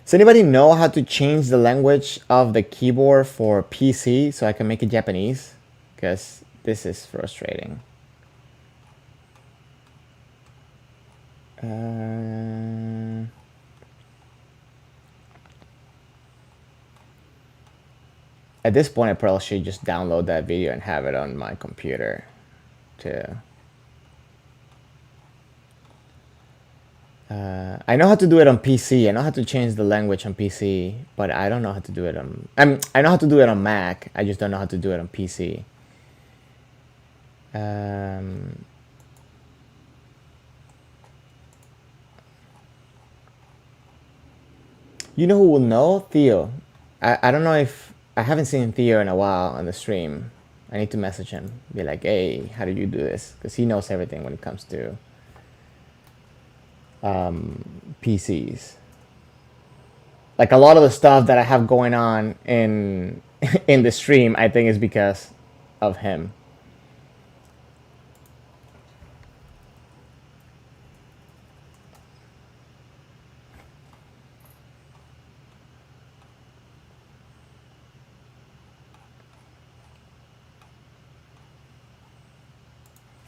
Does anybody know how to change the language of the keyboard for PC so I can make it Japanese? Because this is frustrating. At this point, I probably should just download that video and have it on my computer too. I know how to do it on PC. I know how to change the language on PC, but I don't know how to do it on... I know how to do it on Mac. I just don't know how to do it on PC. You know who will know? Theo. I don't know if... I haven't seen Theo in a while on the stream. I need to message him. Be like, hey, how do you do this? Because he knows everything when it comes to PCs. Like a lot of the stuff that I have going on in in the stream, I think is because of him.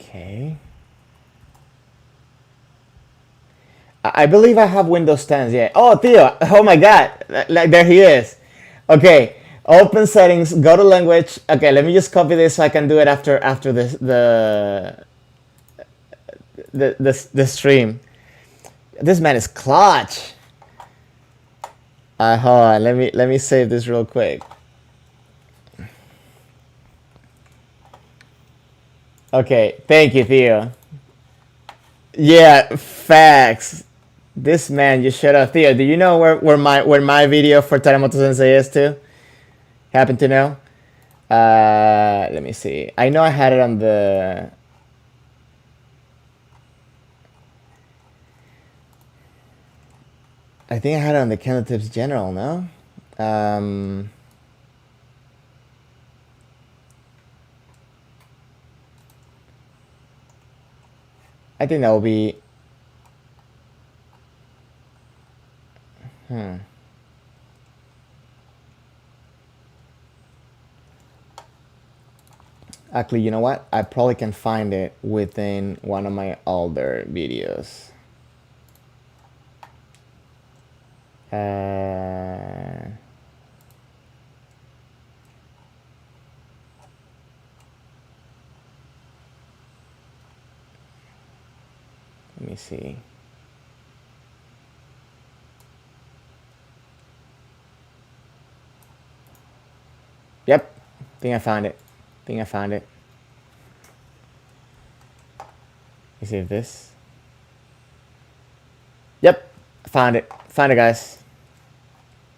Okay. I believe I have Windows 10s. Yeah. Oh, Theo. Oh my God. Like there he is. Okay. Open settings. Go to language. Okay. Let me just copy this so I can do it after this the stream. This man is clutch. Hold on. Let me save this real quick. Okay. Thank you, Theo. Yeah. Facts. This man just shut up. Theo, do you know where my video for Teramoto Sensei is too? Happen to know? Let me see. I know I had it on the. I think I had it on the Kendo Tips General, no? I think that will be. Actually, you know what? I probably can find it within one of my older videos. Let me see. Yep, think I found it. Think I found it. Let me see if this. Yep, found it. Found it, guys.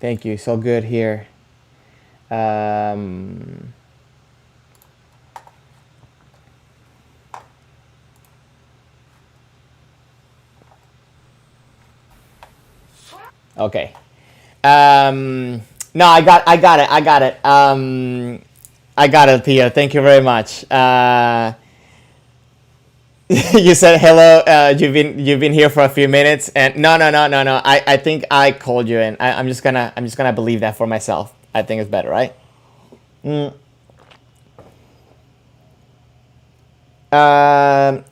Thank you. So good here. Okay. No, I got it. I got it, Theo. Thank you very much. You said hello. You've been here for a few minutes, and no. I think I called you in. I'm just gonna believe that for myself. I think it's better, right? Oh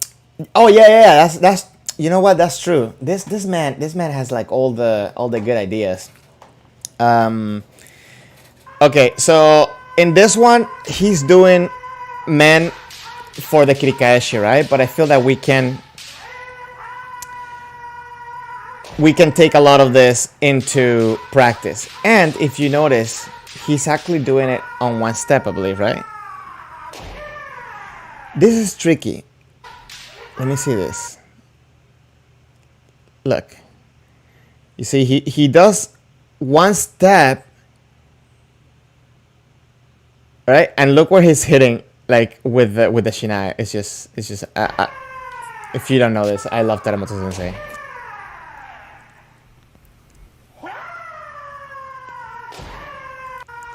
yeah. That's you know what? That's true. This man has like all the good ideas. Okay, so in this one, he's doing men for the kirikaeshi, right? But I feel that we can take a lot of this into practice. And if you notice, he's actually doing it on one step, I believe, right? This is tricky. Let me see this. Look. You see, he does one step, right? And look where he's hitting, like with the shiai. It's just. If you don't know this, I love Teramoto Sensei.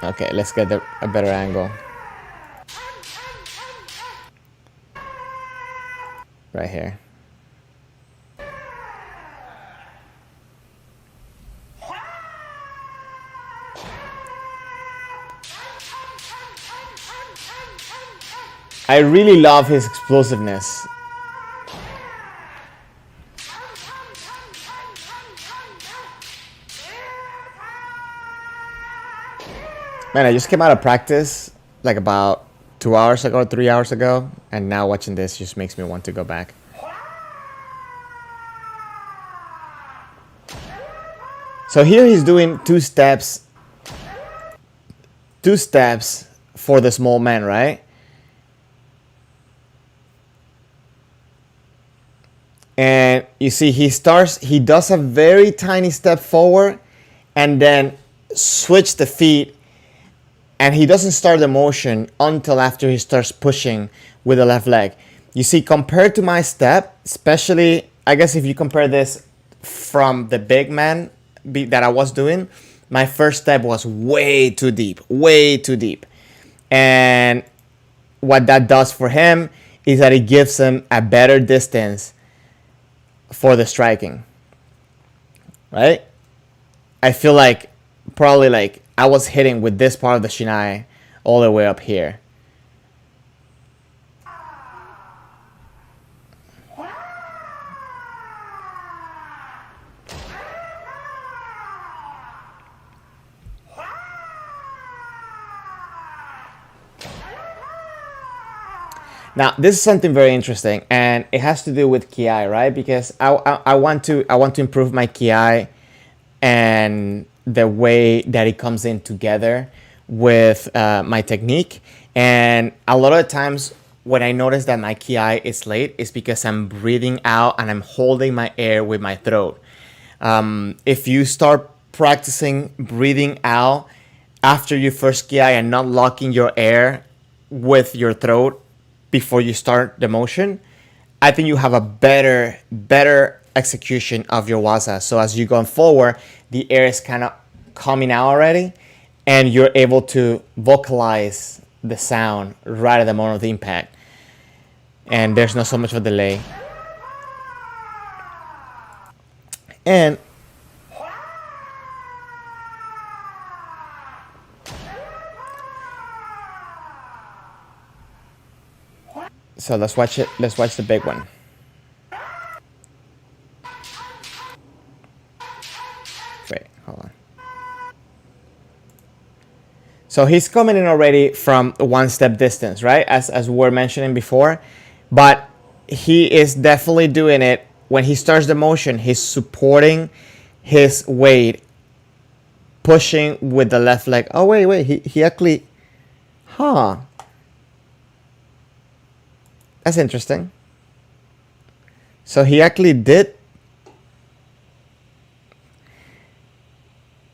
Okay, let's get a better angle. Right here. I really love his explosiveness. Man, I just came out of practice like about 2 hours ago, 3 hours ago, and now watching this just makes me want to go back. So here he's doing two steps for the small man, right? And you see he does a very tiny step forward and then switch the feet, and he doesn't start the motion until after he starts pushing with the left leg. You see, compared to my step, especially, I guess if you compare this from the big man that I was doing, my first step was way too deep, way too deep. And what that does for him is that it gives him a better distance for the striking, right? I feel like probably like I was hitting with this part of the shiai all the way up here. Now, this is something very interesting, and it has to do with kiai, right? Because I want to improve my kiai and the way that it comes in together with my technique. And a lot of times when I notice that my kiai is late, it's because I'm breathing out and I'm holding my air with my throat. If you start practicing breathing out after your first kiai and not locking your air with your throat before you start the motion, I think you have a better execution of your waza. So as you're going forward, the air is kind of coming out already, and you're able to vocalize the sound right at the moment of the impact. And there's not so much of a delay. And so let's watch it. Let's watch the big one. Wait, hold on. So he's coming in already from one step distance, right? As we were mentioning before. But he is definitely doing it when he starts the motion. He's supporting his weight, pushing with the left leg. Oh, wait. He actually, huh. That's interesting. So he actually did.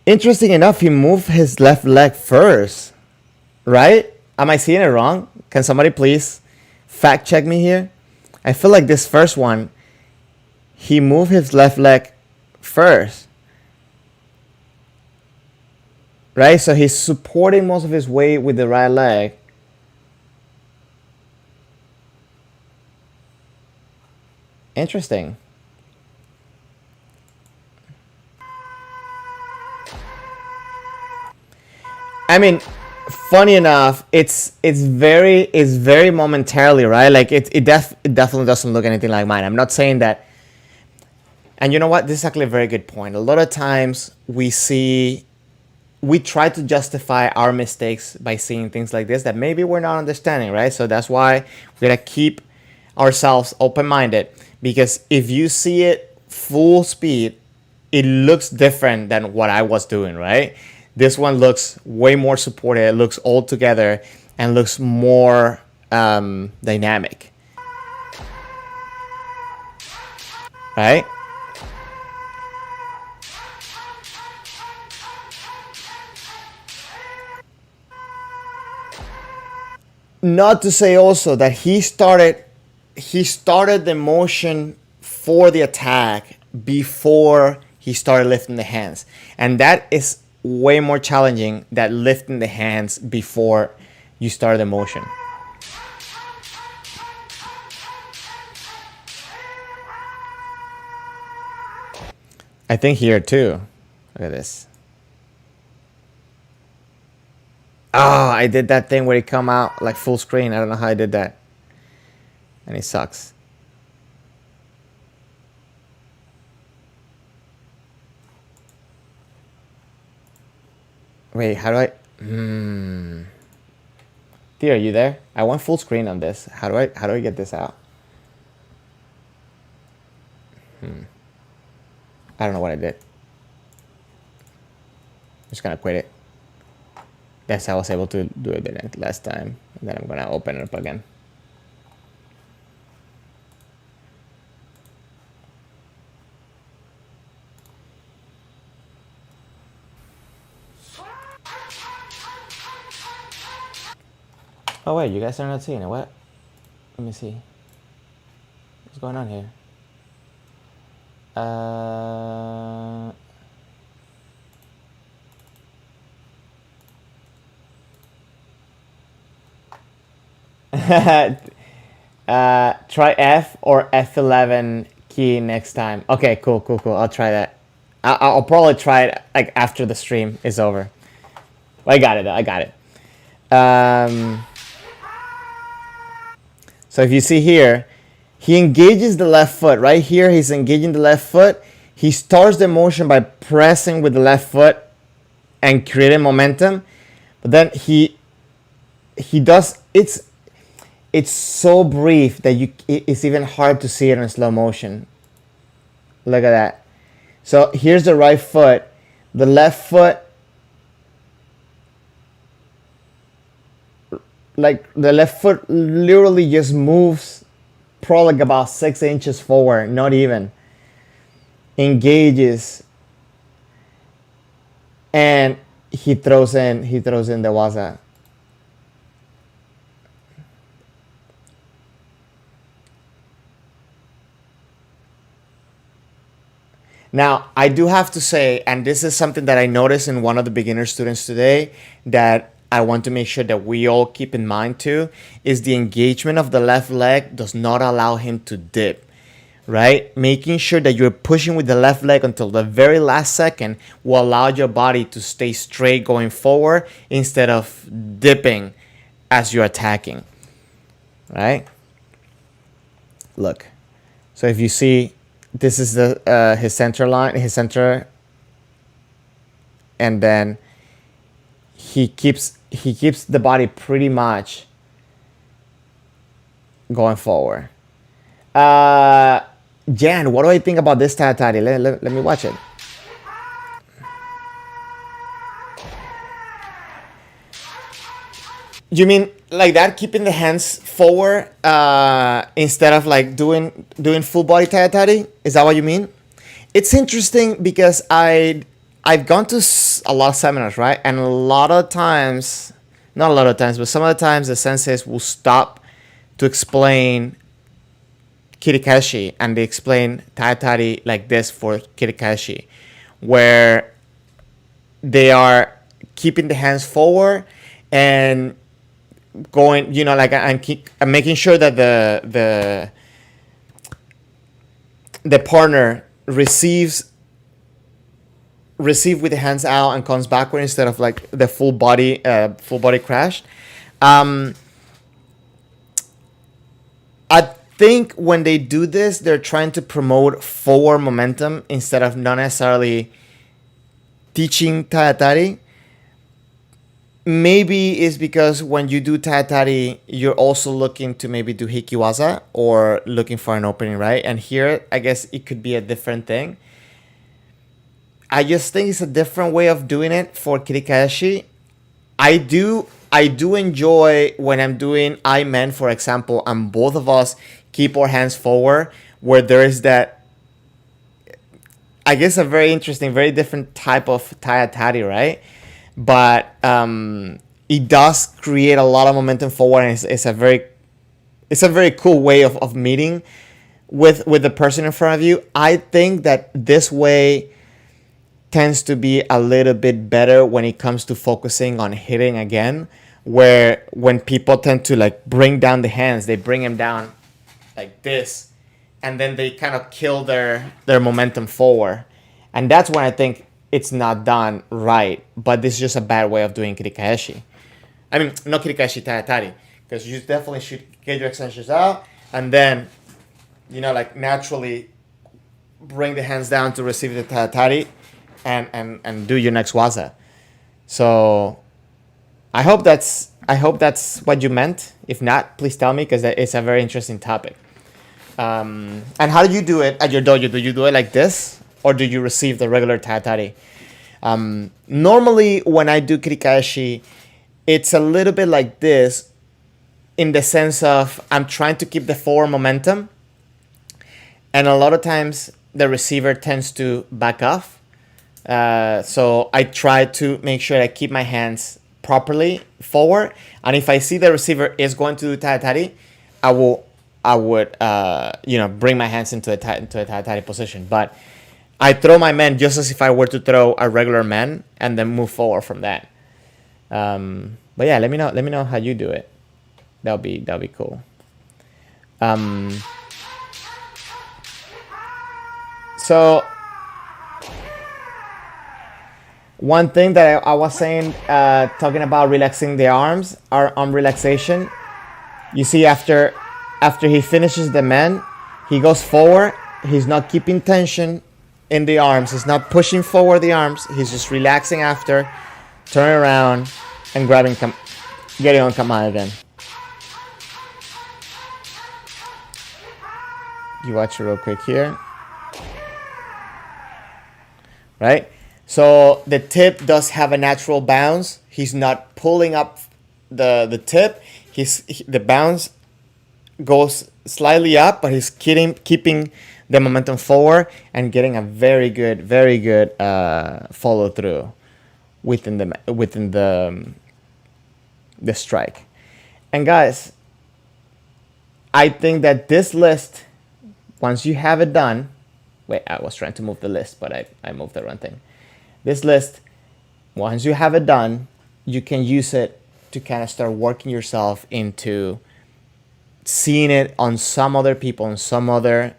Interesting enough, he moved his left leg first, right? Am I seeing it wrong? Can somebody please fact check me here? I feel like this first one, he moved his left leg first, right? So he's supporting most of his weight with the right leg. Interesting. I mean, funny enough, it's very momentarily, right? Like it definitely doesn't look anything like mine. I'm not saying that. And you know what? This is actually a very good point. A lot of times we try to justify our mistakes by seeing things like this that maybe we're not understanding, right? So that's why we gotta keep ourselves open-minded, because if you see it full speed, it looks different than what I was doing, right? This one looks way more supported. It looks all together and looks more dynamic, right? Not to say also that he started the motion for the attack before he started lifting the hands, and that is way more challenging than lifting the hands before you start the motion. I think here too. Look at this. Oh, I did that thing where it come out like full screen. I don't know how I did that. And it sucks. Wait, how do I... Dear, are you there? I want full screen on this. How do I get this out? I don't know what I did. I'm just gonna quit it. Yes, I was able to do it the last time. And then I'm gonna open it up again. Oh wait, you guys are not seeing it. What? Let me see. What's going on here? Uh, try F or F11 key next time. Okay, cool. I'll try that. I'll probably try it like after the stream is over. I got it. So if you see here, he engages the left foot. Right here, he's engaging the left foot. He starts the motion by pressing with the left foot and creating momentum. But then he does, it's so brief that it's even hard to see it in slow motion. Look at that. So here's the right foot. The left foot, like the left foot literally just moves probably like about 6 inches forward, not even. Engages. And he throws in the waza. Now, I do have to say, and this is something that I noticed in one of the beginner students today that I want to make sure that we all keep in mind too, is the engagement of the left leg does not allow him to dip, right? Making sure that you're pushing with the left leg until the very last second will allow your body to stay straight going forward instead of dipping as you're attacking, right? Look, so if you see, this is the his center line, and then he keeps the body pretty much going forward. Jan, what do I think about this tatari? Let me watch it. You mean like that, keeping the hands forward instead of like doing full body tatari? Is that what you mean? It's interesting because I've gone to a lot of seminars, right? And a lot of times, not a lot of times, but some of the times the senseis will stop to explain kirikashi, and they explain tatari like this for kirikashi, where they are keeping the hands forward and going, you know, like I'm making sure that the partner receive with the hands out and comes backward instead of like the full body crash. I think when they do this, they're trying to promote forward momentum instead of not necessarily teaching tatari. Maybe it's because when you do tatari, you're also looking to maybe do hikiwaza or looking for an opening, right? And here, I guess it could be a different thing. I just think it's a different way of doing it for kirikashi. I do enjoy when I'm doing I-men, for example, and both of us keep our hands forward, where there is that, I guess, a very interesting, very different type of tatari, right? But it does create a lot of momentum forward, and it's a very cool way of meeting with the person in front of you. I think that this way tends to be a little bit better when it comes to focusing on hitting again, where when people tend to like bring down the hands, they bring them down like this, and then they kind of kill their momentum forward. And that's when I think it's not done right, but this is just a bad way of doing kirikashi. I mean, not kirikashi, tatari, because you definitely should get your extensions out and then, you know, like naturally bring the hands down to receive the tatari and do your next waza. So I hope that's what you meant. If not, please tell me, because it's a very interesting topic. And how do you do it at your dojo? Do you do it like this, or do you receive the regular tatari? Normally, when I do kirikashi, it's a little bit like this, in the sense of I'm trying to keep the forward momentum, and a lot of times the receiver tends to back off. So I try to make sure I keep my hands properly forward, and if I see the receiver is going to do tatari, I will I would bring my hands into a tight position. But I throw my men just as if I were to throw a regular man, and then move forward from that. But yeah, let me know how you do it. That'll be cool. So one thing that I was saying, talking about relaxing the arms, arm relaxation. You see, after he finishes the man, he goes forward. He's not keeping tension in the arms. He's not pushing forward the arms. He's just relaxing after, turning around, and getting on command again. You watch it real quick here. Right? So the tip does have a natural bounce. He's not pulling up the tip. The bounce goes slightly up, but he's keeping the momentum forward and getting a very good follow through within the strike. And guys, I think that this list, once you have it done, wait, I was trying to move the list, but I moved the wrong thing. This list, once you have it done, you can use it to kind of start working yourself into seeing it on some other people, on some other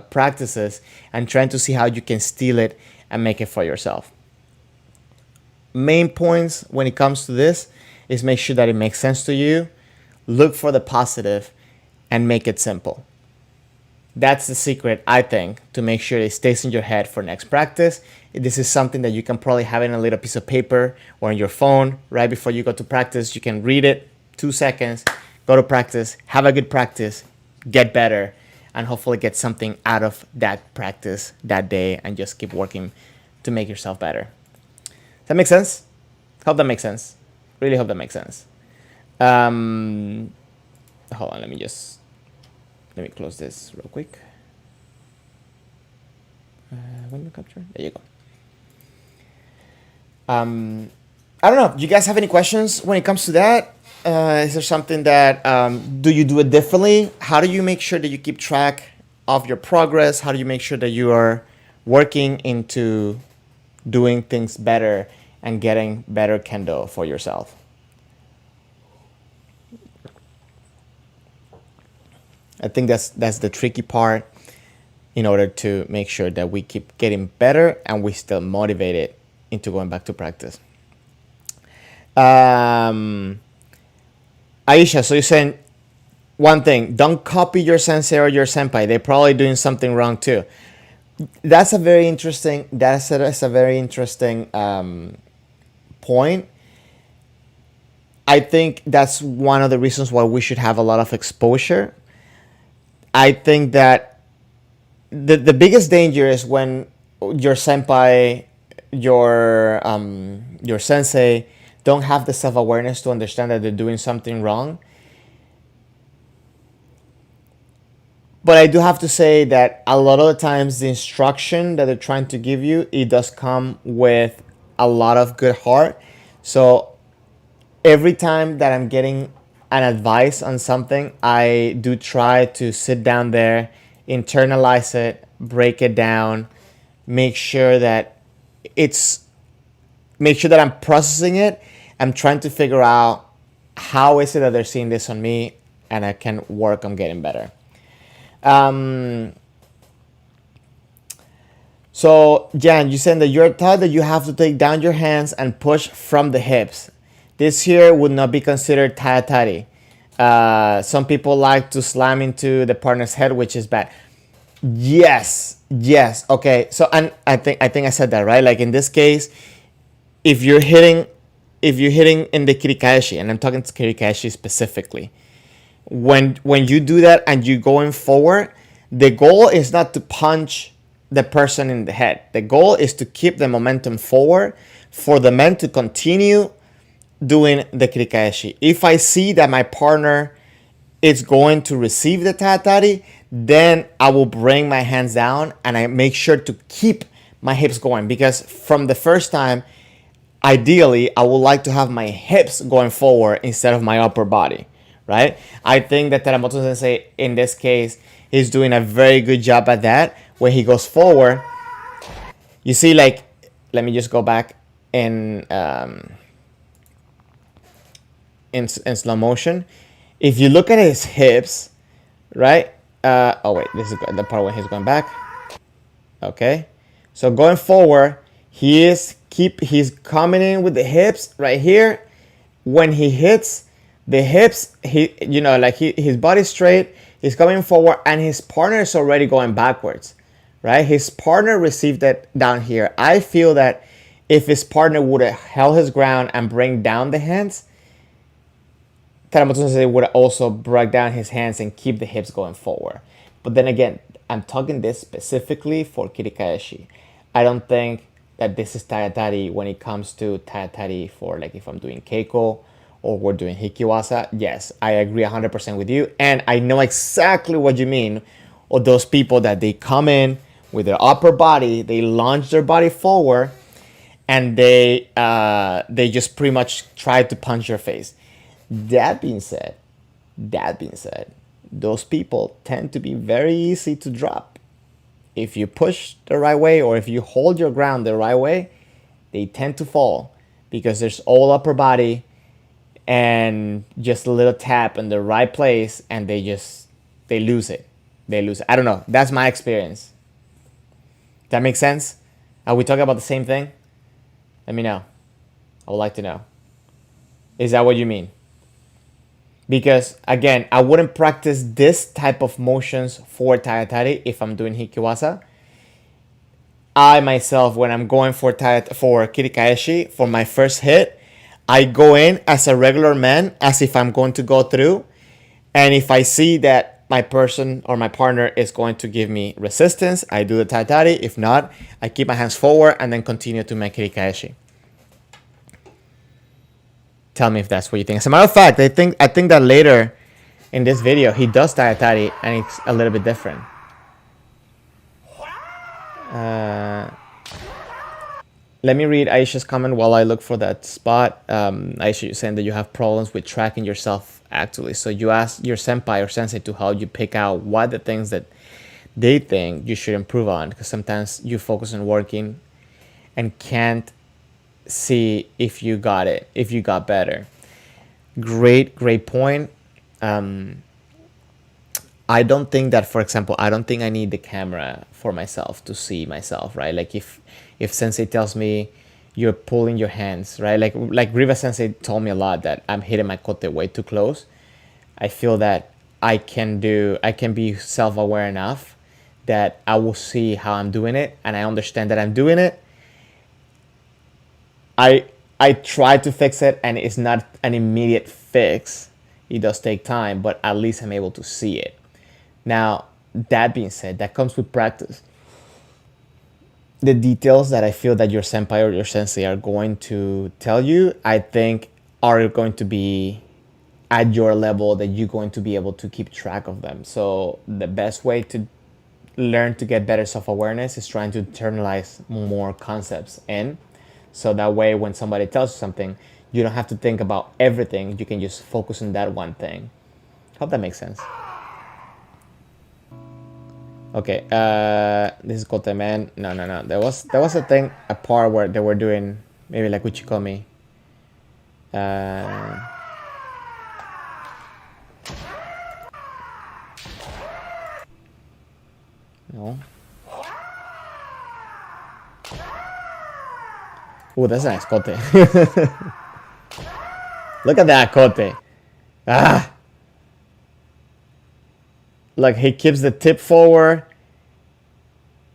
practices, and trying to see how you can steal it and make it for yourself. Main points when it comes to this is make sure that it makes sense to you, look for the positive, and make it simple. That's the secret, I think, to make sure it stays in your head for next practice. This is something that you can probably have in a little piece of paper or on your phone right before you go to practice. You can read it, 2 seconds, go to practice, have a good practice, get better, and hopefully get something out of that practice that day, and just keep working to make yourself better. Does that make sense? Hope that makes sense. Really hope that makes sense. Hold on, let me close this real quick. Window capture. There you go. I don't know. Do you guys have any questions when it comes to that? Is there something that do you do it differently? How do you make sure that you keep track of your progress? How do you make sure that you are working into doing things better and getting better kendo for yourself? I think that's the tricky part, in order to make sure that we keep getting better and we still motivated into going back to practice. Aisha, so you're saying one thing: don't copy your sensei or your senpai. They're probably doing something wrong too. That's a very interesting. That's a very interesting point. I think that's one of the reasons why we should have a lot of exposure. I think that the biggest danger is when your senpai, your sensei don't have the self-awareness to understand that they're doing something wrong. But I do have to say that a lot of the times the instruction that they're trying to give you, it does come with a lot of good heart. So every time that I'm getting an advice on something, I do try to sit down there, internalize it, break it down, make sure that I'm processing it. I'm trying to figure out how is it that they're seeing this on me, and I can work on getting better. So Jan, you said that you're taught that you have to take down your hands and push from the hips. This here would not be considered taratari. Some people like to slam into the partner's head, which is bad. Yes. Okay. So, and I think I said that right. Like in this case, if you're hitting in the kirikaeshi, and I'm talking to kirikaeshi specifically, when you do that and you're going forward, the goal is not to punch the person in the head. The goal is to keep the momentum forward for the men to continue doing the kirikaeshi. If I see that my partner is going to receive the taratari, then I will bring my hands down and I make sure to keep my hips going, because from the first time, ideally, I would like to have my hips going forward instead of my upper body, right? I think that Teramoto Sensei, in this case, he's doing a very good job at that. When he goes forward, you see, like, let me just go back in slow motion. If you look at his hips, right? Oh wait, this is the part when he's going back. Okay, so going forward, he's coming in with the hips right here. When he hits the hips, his body's straight, he's coming forward, and his partner is already going backwards, right? His partner received it down here. I feel that if his partner would have held his ground and bring down the hands, Teramoto Sensei would also break down his hands and keep the hips going forward. But then again, I'm talking this specifically for Kirikaeshi. I don't think that this is Tayatari when it comes to Tayatari for, like, if I'm doing Keiko or we're doing Hikiwasa. Yes, I agree 100% with you. And I know exactly what you mean, or those people that they come in with their upper body, they launch their body forward, and they just pretty much try to punch your face. That being said, those people tend to be very easy to drop. If you push the right way, or if you hold your ground the right way, they tend to fall because there's all upper body and just a little tap in the right place, and they lose it. I don't know. That's my experience. That makes sense? Are we talking about the same thing? Let me know. I would like to know. Is that what you mean? Because, again, I wouldn't practice this type of motions for Tayatari if I'm doing Hikiwasa. I myself, when I'm going for Kirikaeshi, for my first hit, I go in as a regular man, as if I'm going to go through. And if I see that my person or my partner is going to give me resistance, I do the Tayatari. If not, I keep my hands forward and then continue to make Kirikaeshi. Tell me if that's what you think. As a matter of fact, I think that later in this video he does Tayatari and it's a little bit different. Let me read Aisha's comment while I look for that spot. Aisha, you're saying that you have problems with tracking yourself actually. So you ask your senpai or sensei to help you pick out what the things that they think you should improve on, because sometimes you focus on working and can't see if you got it, if you got better. Great point. I don't think that, for example, I don't think I need the camera for myself to see myself, right? Like if sensei tells me you're pulling your hands, right? Like Riva sensei told me a lot that I'm hitting my kote way too close. I feel that I can be self-aware enough that I will see how I'm doing it, and I understand that I'm doing it. I try to fix it, and it's not an immediate fix. It does take time, but at least I'm able to see it. Now, that being said, that comes with practice. The details that I feel that your senpai or your sensei are going to tell you, I think, are going to be at your level that you're going to be able to keep track of them. So the best way to learn to get better self-awareness is trying to internalize more concepts in. So that way, when somebody tells you something, you don't have to think about everything. You can just focus on that one thing. Hope that makes sense. Okay, this is Kote Man. No. There was a thing, a part where they were doing maybe like Uchikomi. No. Oh, that's a nice kote. Look at that kote. Ah! Like, he keeps the tip forward,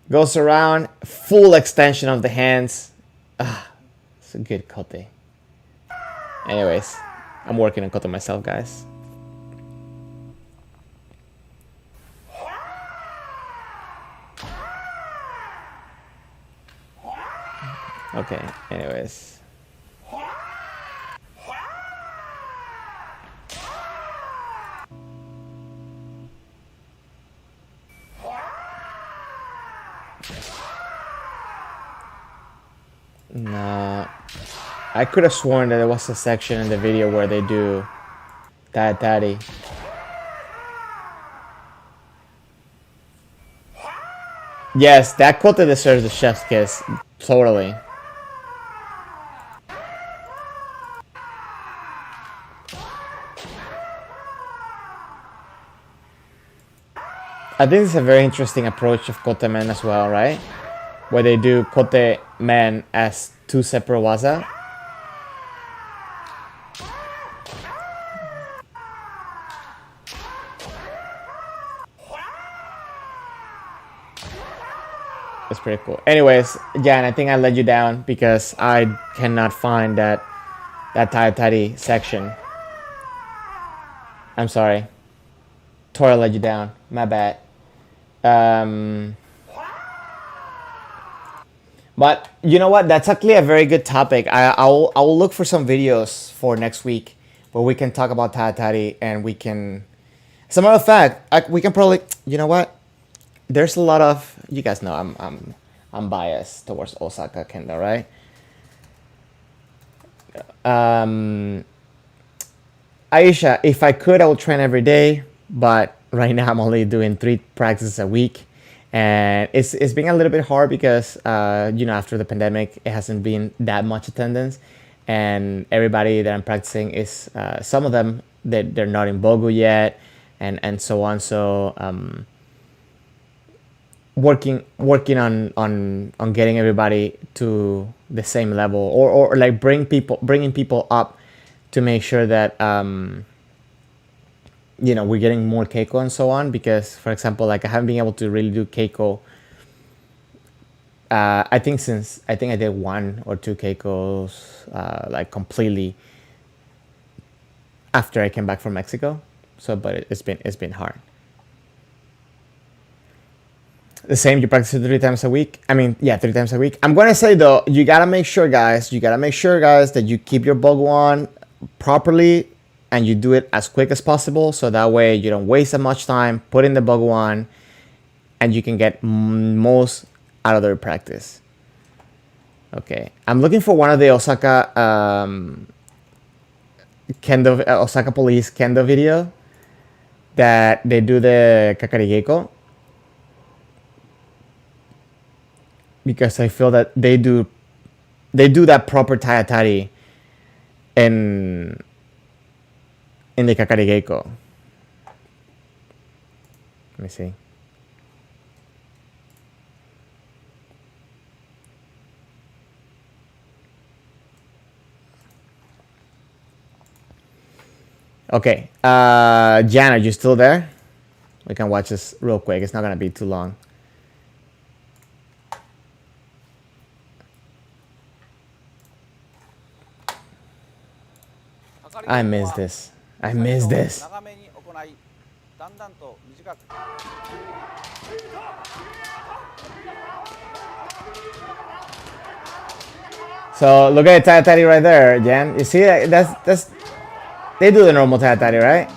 goes around, full extension of the hands. Ah, it's a good kote. Anyways, I'm working on kote myself, guys. Okay, anyways. No. I could have sworn that there was a section in the video where they do Tatari. Yes, that kote deserves the chef's kiss. Totally. I think it's a very interesting approach of kote men as well, right? Where they do kote men as two separate waza. That's pretty cool. Anyways, Jan, I think I let you down because I cannot find that Tatari section. I'm sorry. Tora let you down. My bad. But you know what? That's actually a very good topic. I'll look for some videos for next week where we can talk about Tatari and we can. As a matter of fact, we can probably. You know what? There's a lot of, you guys know I'm biased towards Osaka Kendo, right? Aisha, if I could, I would train every day, but right now I'm only doing 3 practices a week, and it's been a little bit hard because after the pandemic, it hasn't been that much attendance, and everybody that I'm practicing is some of them that they're not in Bogu yet, and so on. So working on getting everybody to the same level, or like bringing people up to make sure that we're getting more keiko and so on. Because for example, like I haven't been able to really do keiko I think I did 1 or 2 keikos like completely after I came back from Mexico. So but it's been hard. The same, you practice it 3 times a week. I mean, yeah, 3 times a week. I'm gonna say though, you gotta make sure, guys, that you keep your Boguan properly and you do it as quick as possible, so that way you don't waste that much time. Put in the Boguan, and you can get most out of their practice. Okay, I'm looking for one of the Osaka Kendo Osaka Police Kendo video that they do the Kakarigeko. Because I feel that they do that proper Tayatari in the Kakarigeko. Let me see. Okay, Jan, are you still there? We can watch this real quick. It's not gonna be too long. I miss this. I miss this. So look at the Tayatari right there, Jan. You see that's they do the normal Tayatari, right?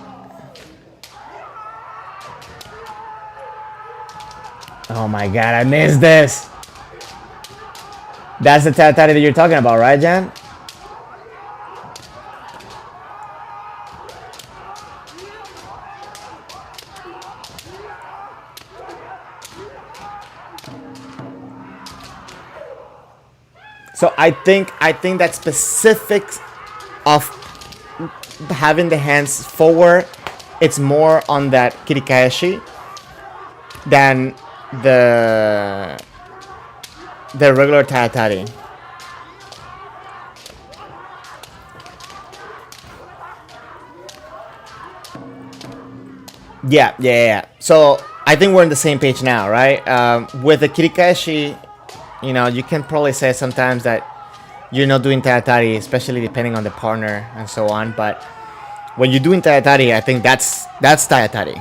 Oh my god, I missed this. That's the Tayatari that you're talking about, right, Jan? So I think that specifics of having the hands forward, it's more on that kirikaeshi than the regular Tayatari. Yeah. So I think we're on the same page now, right? With the kirikaeshi, you can probably say sometimes that you're not doing Tayatari, especially depending on the partner and so on. But when you're doing Tayatari, I think that's Tayatari.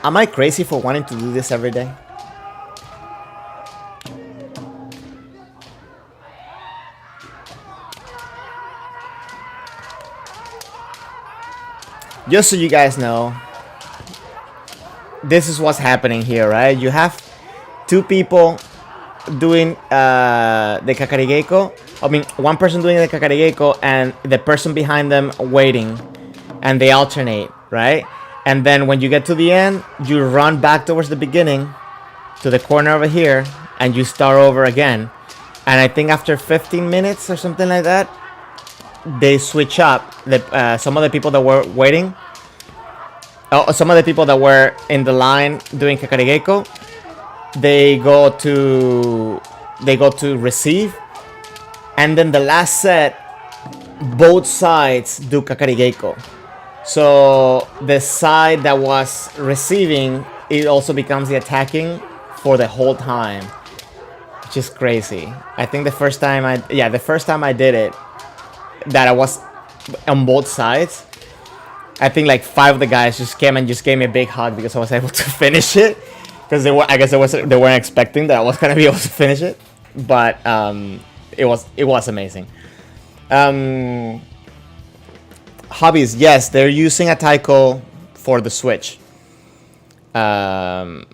Am I crazy for wanting to do this every day? Just so you guys know, this is what's happening here, right? You have two people doing the kakarigeko. I mean, one person doing the kakarigeko and the person behind them waiting, and they alternate, right? And then when you get to the end, you run back towards the beginning, to the corner over here, and you start over again. And I think after 15 minutes or something like that, they switch up. Some of the people that were waiting, some of the people that were in the line doing kakarigeko, they go to receive, and then the last set, both sides do kakarigeko. So the side that was receiving, it also becomes the attacking for the whole time, which is crazy. I think the first time I did it, that I was on both sides, I think like 5 of the guys just came and just gave me a big hug because I was able to finish it. Because they weren't expecting that I was gonna be able to finish it, but it was amazing. Hobbies, yes, they're using a taiko for the switch. For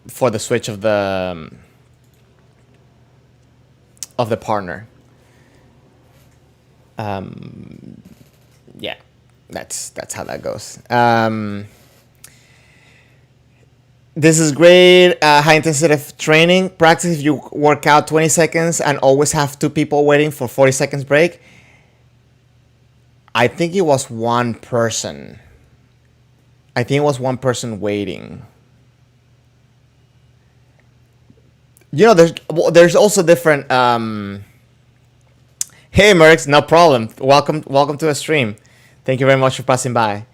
the switch of the partner. Yeah, that's how that goes. This is great. High intensity training. Practice if you work out 20 seconds and always have 2 people waiting for 40 seconds break. I think it was one person. I think it was one person waiting. You know, there's also different. Hey, Mercs, no problem. Welcome to a stream. Thank you very much for passing by.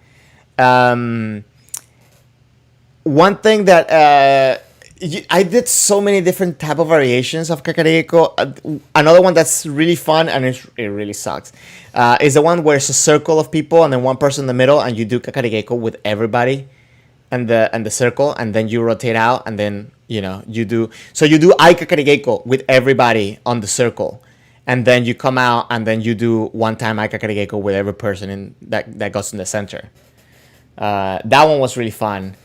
One thing that I did so many different type of variations of kakariko. Another one that's really fun and it really sucks is the one where it's a circle of people and then one person in the middle and you do kakariko with everybody and the circle, and then you rotate out and then you do I kakariko with everybody on the circle, and then you come out and then you do one time I kakariko with every person in that goes in the center. That one was really fun.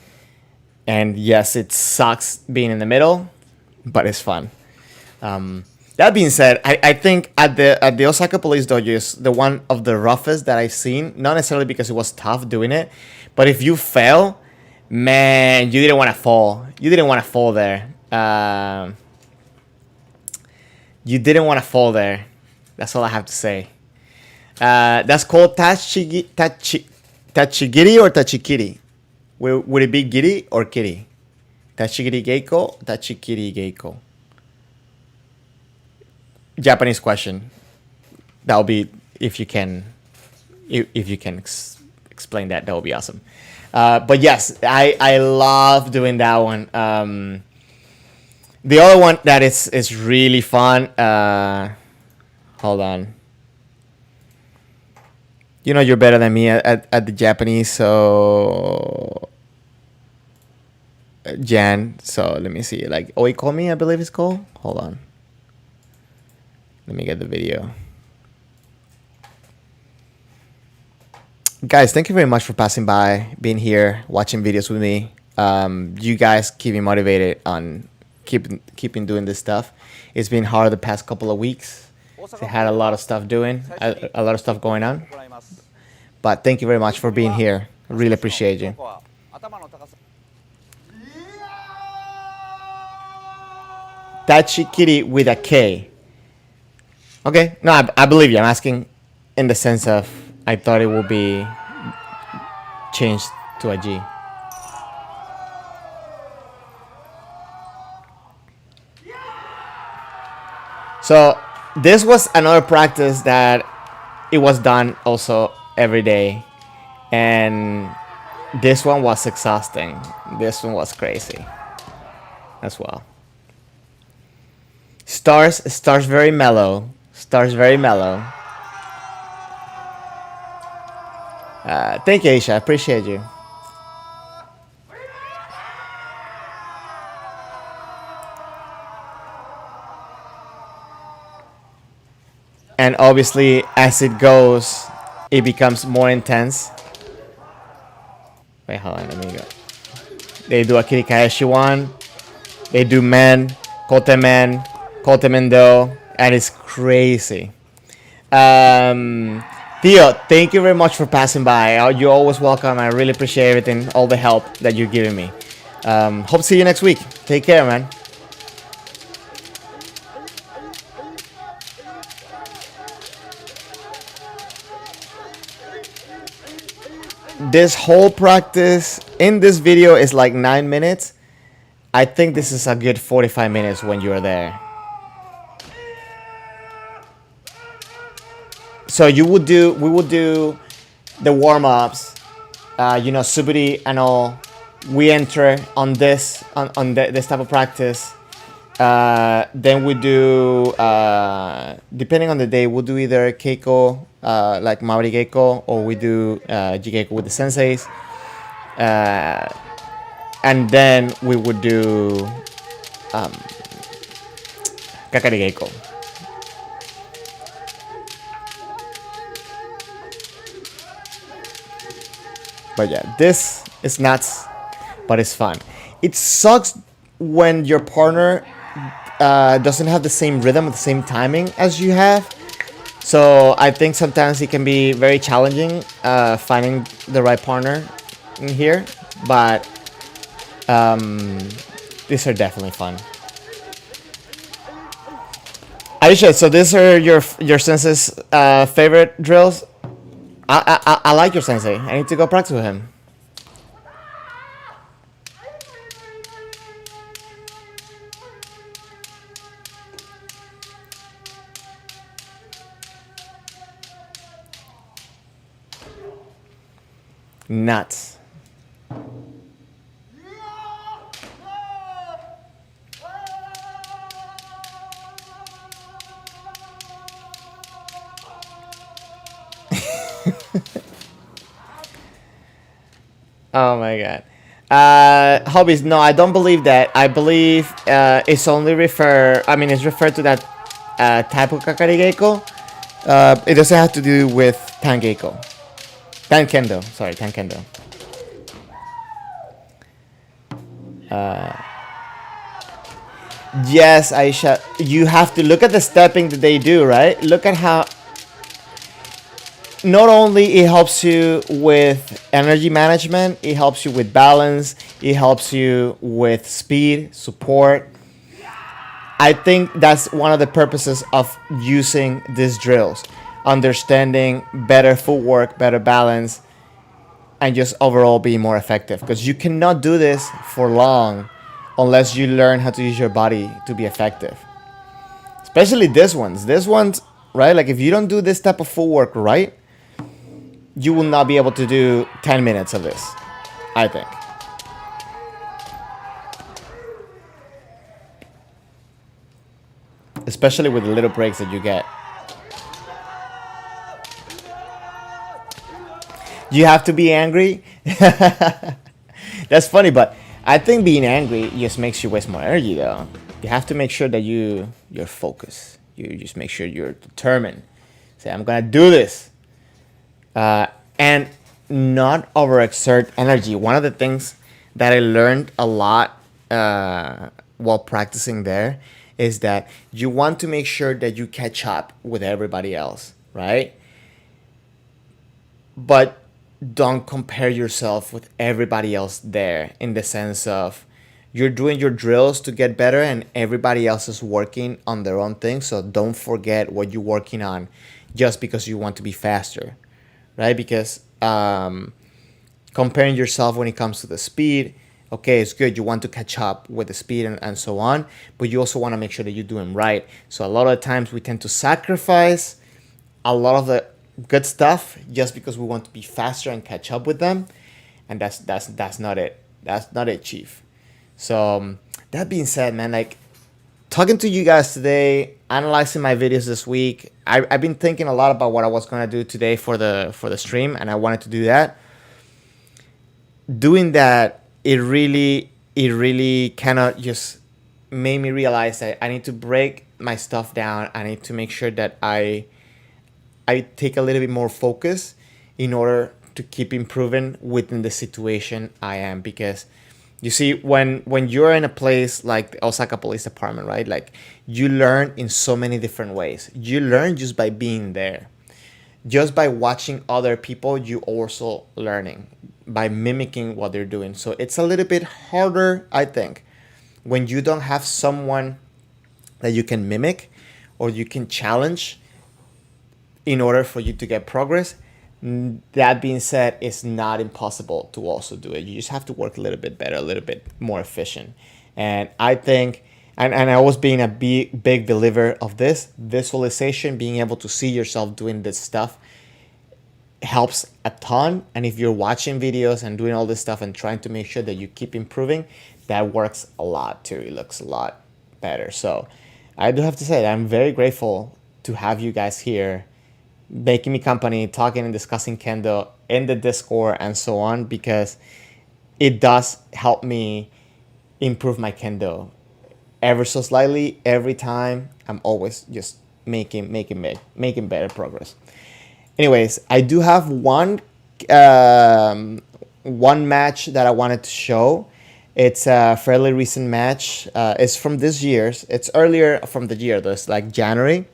And yes, it sucks being in the middle, but it's fun. That being said, I think at the Osaka Police Dojo is the one of the roughest that I've seen. Not necessarily because it was tough doing it, but if you fail, man, you didn't want to fall. You didn't want to fall there. You didn't want to fall there. That's all I have to say. That's called tachigiri or tachikiri. Would it be giri or kiri? Tachigiri geiko, tachikiri geiko. Japanese question. That will be if you can explain that. That would be awesome. But yes, I love doing that one. The other one that is really fun. Hold on. You know you're better than me at the Japanese, so Jan. So let me see. Like oikomi, I believe it's called. Hold on. Let me get the video. Guys, thank you very much for passing by, being here, watching videos with me. You guys keep me motivated on keeping doing this stuff. It's been hard the past couple of weeks. I had a lot of stuff going on. But thank you very much for being here. I really appreciate you. Tachikiri with a K. Okay, no, I believe you. I'm asking in the sense of I thought it would be changed to a G. So this was another practice that it was done also every day, and this one was exhausting. This one was crazy as well. Stars very mellow. Stars very mellow. Thank you, Aisha. I appreciate you. And obviously, as it goes, it becomes more intense. Wait, hold on. Let me go. They do a Kirikaeshi one. They do men, kotemen, kotemendo, and it's crazy. Theo, thank you very much for passing by. You're always welcome. I really appreciate everything, all the help that you're giving me. Hope to see you next week. Take care, man. This whole practice in this video is like 9 minutes. I think this is a good 45 minutes when you're there. So we would do the warm-ups, suburi and all. We enter on this type of practice. Then we do, depending on the day, we'll do either keiko, like Maori Geiko, or we do Jigeiko with the senseis. And then we would do Kakari Geiko. But yeah, this is nuts, but it's fun. It sucks when your partner doesn't have the same rhythm, the same timing as you have. So I think sometimes it can be very challenging finding the right partner in here. But these are definitely fun. Aisha, so these are your sensei's favorite drills? I like your sensei. I need to go practice with him. Nuts. Oh my god. Hobbies, no, I don't believe that. I believe it's only it's referred to that type of kakari geiko. It doesn't have to do with tangeiko. Tankendo, sorry, tankendo. Yes, Aisha, you have to look at the stepping that they do, right? Look at how not only it helps you with energy management, it helps you with balance, it helps you with speed, support. I think that's one of the purposes of using these drills. Understanding better footwork, better balance, and just overall being more effective. Because you cannot do this for long unless you learn how to use your body to be effective. Especially these ones. These ones, right? Like if you don't do this type of footwork right, you will not be able to do 10 minutes of this, I think. Especially with the little breaks that you get. You have to be angry. That's funny, but I think being angry just makes you waste more energy, though. You have to make sure that you're focused. You just make sure you're determined. Say, I'm gonna do this, and not overexert energy. One of the things that I learned a lot while practicing there is that you want to make sure that you catch up with everybody else, right? But don't compare yourself with everybody else there, in the sense of you're doing your drills to get better and everybody else is working on their own thing. So don't forget what you're working on just because you want to be faster, right? Because comparing yourself when it comes to the speed, okay, it's good. You want to catch up with the speed and so on, but you also want to make sure that you're doing right. So a lot of times we tend to sacrifice a lot of the good stuff just because we want to be faster and catch up with them, and that's not it. That's not it, Chief. So that being said, man, like talking to you guys today, analyzing my videos this week, I've been thinking a lot about what I was gonna do today for the stream, and I wanted to do that. Doing that, it really kind of just made me realize that I need to break my stuff down. I need to make sure that I take a little bit more focus in order to keep improving within the situation I am, because You see, when you're in a place like the Osaka Police Department, right? Like you learn in so many different ways. You learn just by being there. Just by watching other people, you also learning by mimicking what they're doing. So it's a little bit harder, I think, when you don't have someone that you can mimic or you can challenge in order for you to get progress. That being said, it's not impossible to also do it. You just have to work a little bit better, a little bit more efficient. And I think, and I was being a big believer of this visualization, being able to see yourself doing this stuff helps a ton. And if you're watching videos and doing all this stuff and trying to make sure that you keep improving, that works a lot too. It looks a lot better. So I do have to say that I'm very grateful to have you guys here making me company, talking and discussing Kendo in the Discord and so on, because it does help me improve my Kendo ever so slightly every time. I'm always just making better progress. Anyways, I do have one match that I wanted to show. It's a fairly recent match. It's from this year's. It's earlier from the year. Though. It's like January.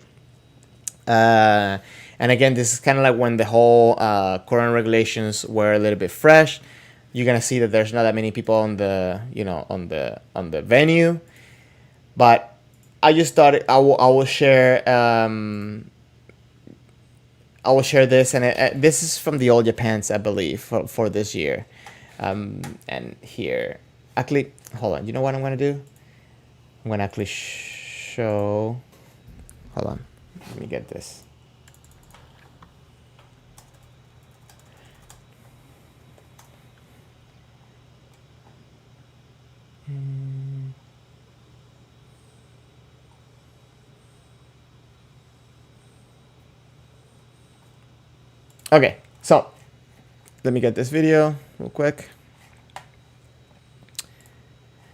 And again, this is kind of like when the whole Corona regulations were a little bit fresh. You're gonna see that there's not that many people on the on the venue, but I just thought I will share this, and this is from the All Japans, I believe, for this year. And here, actually, hold on. You know what I'm gonna do? I'm gonna actually show. Hold on. Let me get this. Okay, so let me get this video real quick.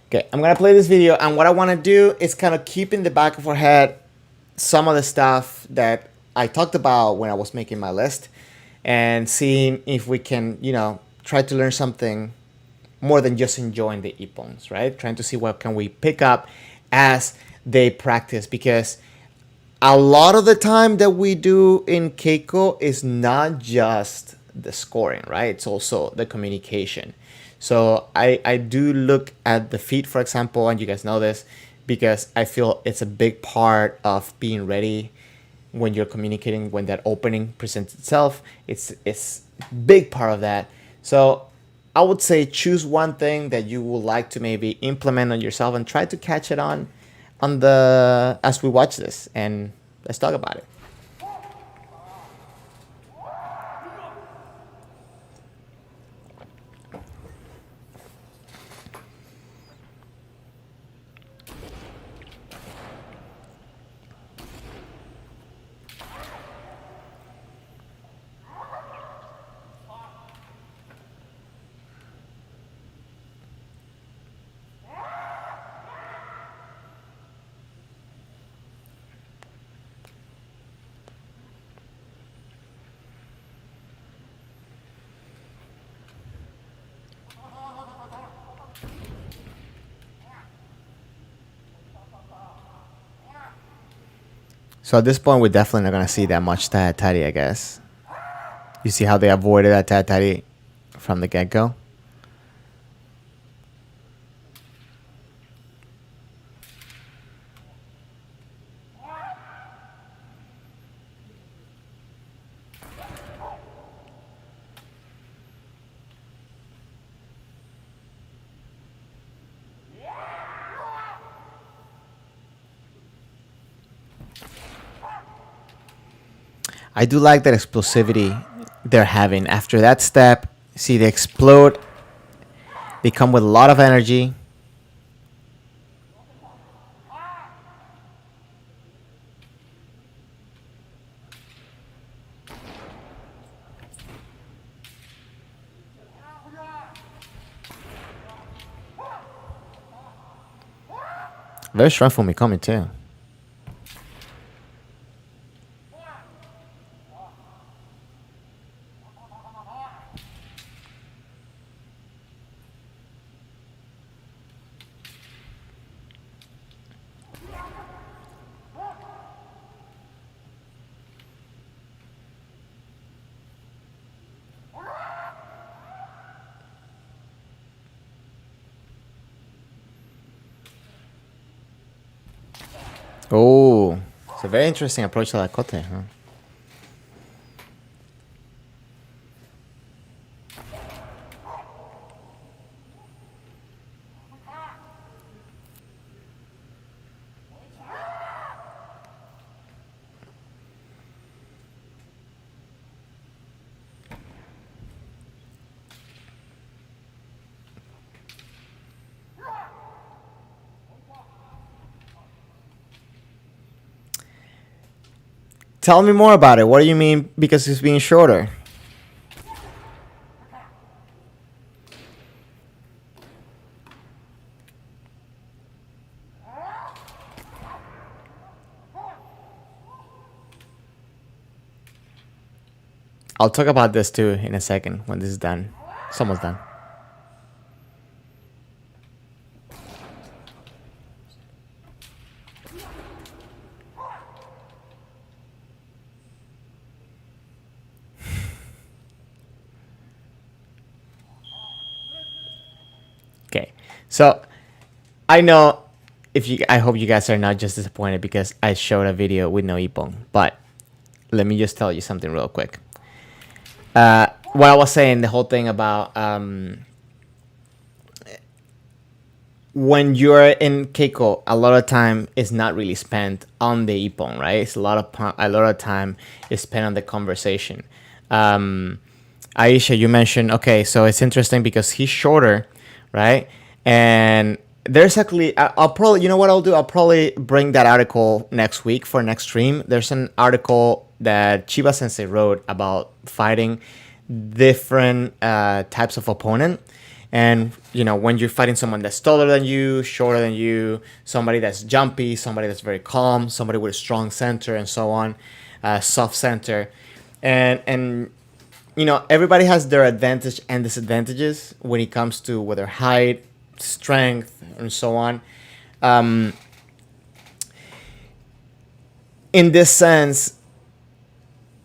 Okay, I'm gonna play this video, and what I want to do is kind of keep in the back of our head some of the stuff that I talked about when I was making my list, and seeing if we can, try to learn something more than just enjoying the ippons, right? Trying to see what can we pick up as they practice, because a lot of the time that we do in Keiko is not just the scoring, right? It's also the communication. So I do look at the feet, for example, and you guys know this, because I feel it's a big part of being ready when you're communicating, when that opening presents itself. It's a big part of that. So I would say choose one thing that you would like to maybe implement on yourself and try to catch it on the as we watch this, and let's talk about it. So at this point, we're definitely not going to see that much Tahatari, I guess. You see how they avoided that Tahatari from the get-go? I do like that explosivity they're having. After that step, see, they explode. They come with a lot of energy. Very strong for Mikami too. Oh, it's a very interesting approach to that kote, huh? Tell me more about it. What do you mean because it's being shorter? I'll talk about this too in a second when this is done. It's almost done. Okay, so I know if you, I hope you guys are not just disappointed because I showed a video with no ippon, but let me just tell you something real quick. What I was saying, the whole thing about when you're in keiko, a lot of time is not really spent on the ippon, right? It's a lot of time is spent on the conversation. Aisha, you mentioned, okay, so it's interesting because he's shorter, right? And there's actually, I'll probably, you know what I'll do? I'll probably bring that article next week for next stream. There's an article that Chiba Sensei wrote about fighting different types of opponent. And, you know, when you're fighting someone that's taller than you, shorter than you, somebody that's jumpy, somebody that's very calm, somebody with a strong center and so on, soft center. And you know, everybody has their advantage and disadvantages when it comes to whether height, strength, and so on. In this sense,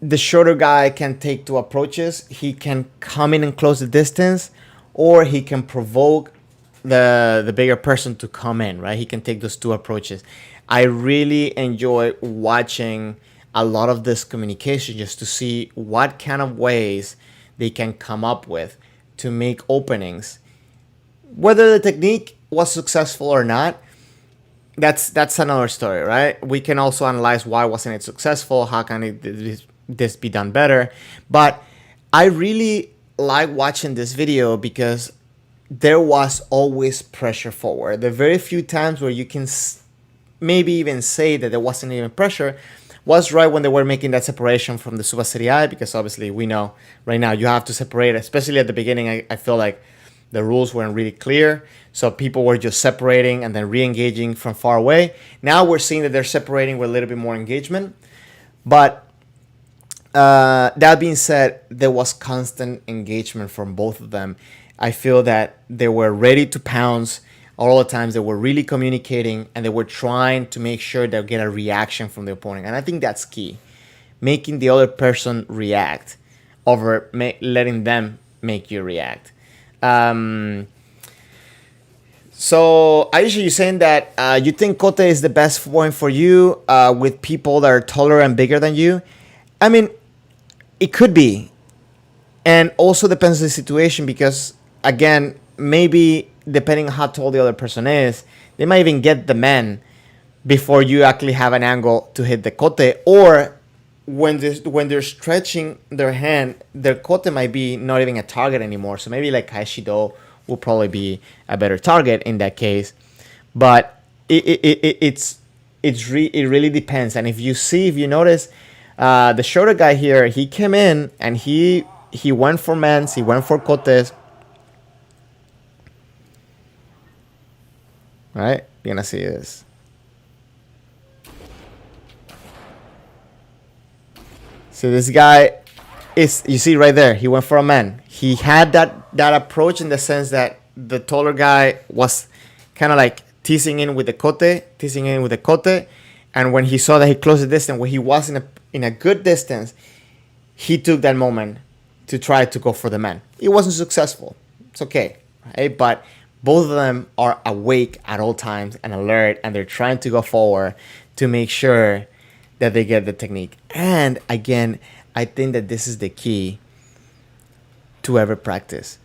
the shorter guy can take two approaches. He can come in and close the distance, or he can provoke the bigger person to come in, right? He can take those two approaches. I really enjoy watching a lot of this communication just to see what kind of ways they can come up with to make openings. Whether the technique was successful or not, that's another story, right? We can also analyze why wasn't it successful, how can this be done better. But I really like watching this video because there was always pressure forward. There are very few times where you can maybe even say that there wasn't even pressure was right when they were making that separation from the suba shiai, because obviously we know right now you have to separate, especially at the beginning. I feel like the rules weren't really clear, so people were just separating and then re-engaging from far away. Now we're seeing that they're separating with a little bit more engagement. But that being said, there was constant engagement from both of them. I feel that they were ready to pounce all the times. They were really communicating and they were trying to make sure they get a reaction from the opponent. And I think that's key. Making the other person react over letting them make you react. So, Aisha, you're saying that you think kote is the best point for you with people that are taller and bigger than you. I mean, it could be. And also depends on the situation because, again, maybe depending on how tall the other person is, they might even get the man before you actually have an angle to hit the kote. Or when they're stretching their hand, their kote might be not even a target anymore. So maybe like Kaishido will probably be a better target in that case. But it really depends. And if you notice, the shorter guy here, he came in and he went for mans, he went for kotes. Right? You're gonna see this. So this guy is, you see right there, he went for a man. He had that approach in the sense that the taller guy was kind of like teasing in with the kote, and when he saw that he closed the distance, when he was in a good distance, he took that moment to try to go for the man. It wasn't successful. It's okay, right? But both of them are awake at all times and alert, and they're trying to go forward to make sure that they get the technique. And again, I think that this is the key to every practice.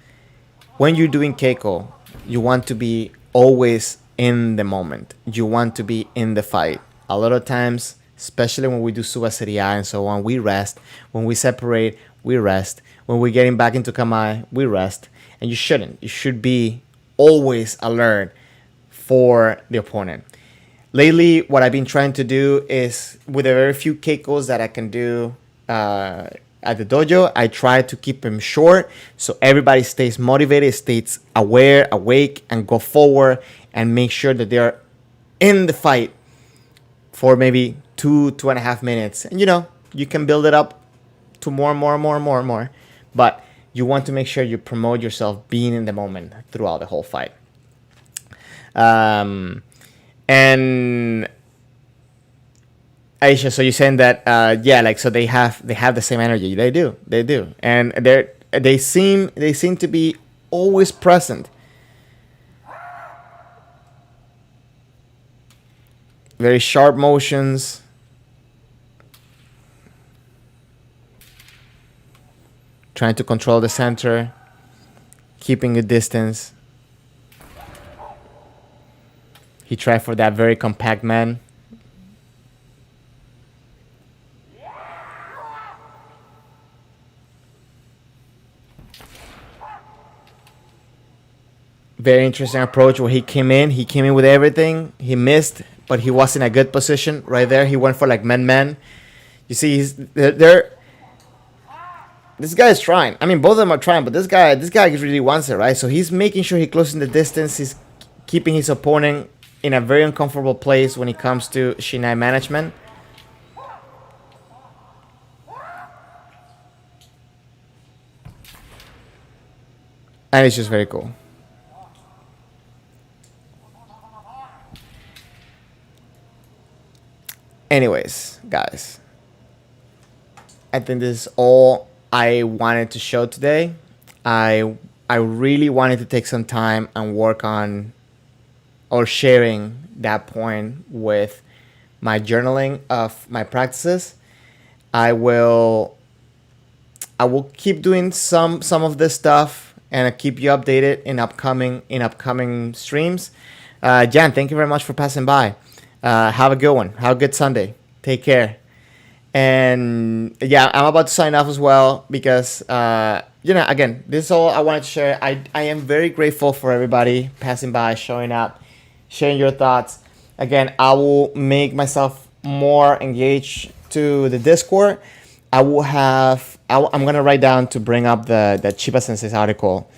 When you're doing Keiko, you want to be always in the moment. You want to be in the fight. A lot of times, especially when we do suba shiai and so on, we rest. When we separate, we rest. When we're getting back into kamae, we rest. And you shouldn't. You should be always alert for the opponent. Lately, what I've been trying to do is, with the very few keikos that I can do at the dojo, I try to keep them short so everybody stays motivated, stays aware, awake, and go forward and make sure that they're in the fight for maybe 2.5 minutes. And you can build it up to more. But you want to make sure you promote yourself being in the moment throughout the whole fight. And Aisha, so you're saying that so they have the same energy. They do, and they seem to be always present. Very sharp motions. Trying to control the center, keeping a distance. He tried for that very compact man. Very interesting approach where he came in with everything. He missed, but he was in a good position right there. He went for like man. You see, this guy is trying. I mean, both of them are trying, but this guy really wants it, right? So he's making sure he closes the distance. He's keeping his opponent in a very uncomfortable place when it comes to shinai management. And it's just very cool. Anyways, guys, I think this is all I wanted to show today. I really wanted to take some time and work on or sharing that point with my journaling of my practices. I will keep doing some of this stuff and I'll keep you updated in upcoming streams. Jan, thank you very much for passing by. Have a good one. Have a good Sunday. Take care. And yeah, I'm about to sign off as well because, again, this is all I wanted to share. I am very grateful for everybody passing by, showing up, sharing your thoughts. Again, I will make myself more engaged to the Discord. I'm going to write down to bring up the Chiba Sensei's article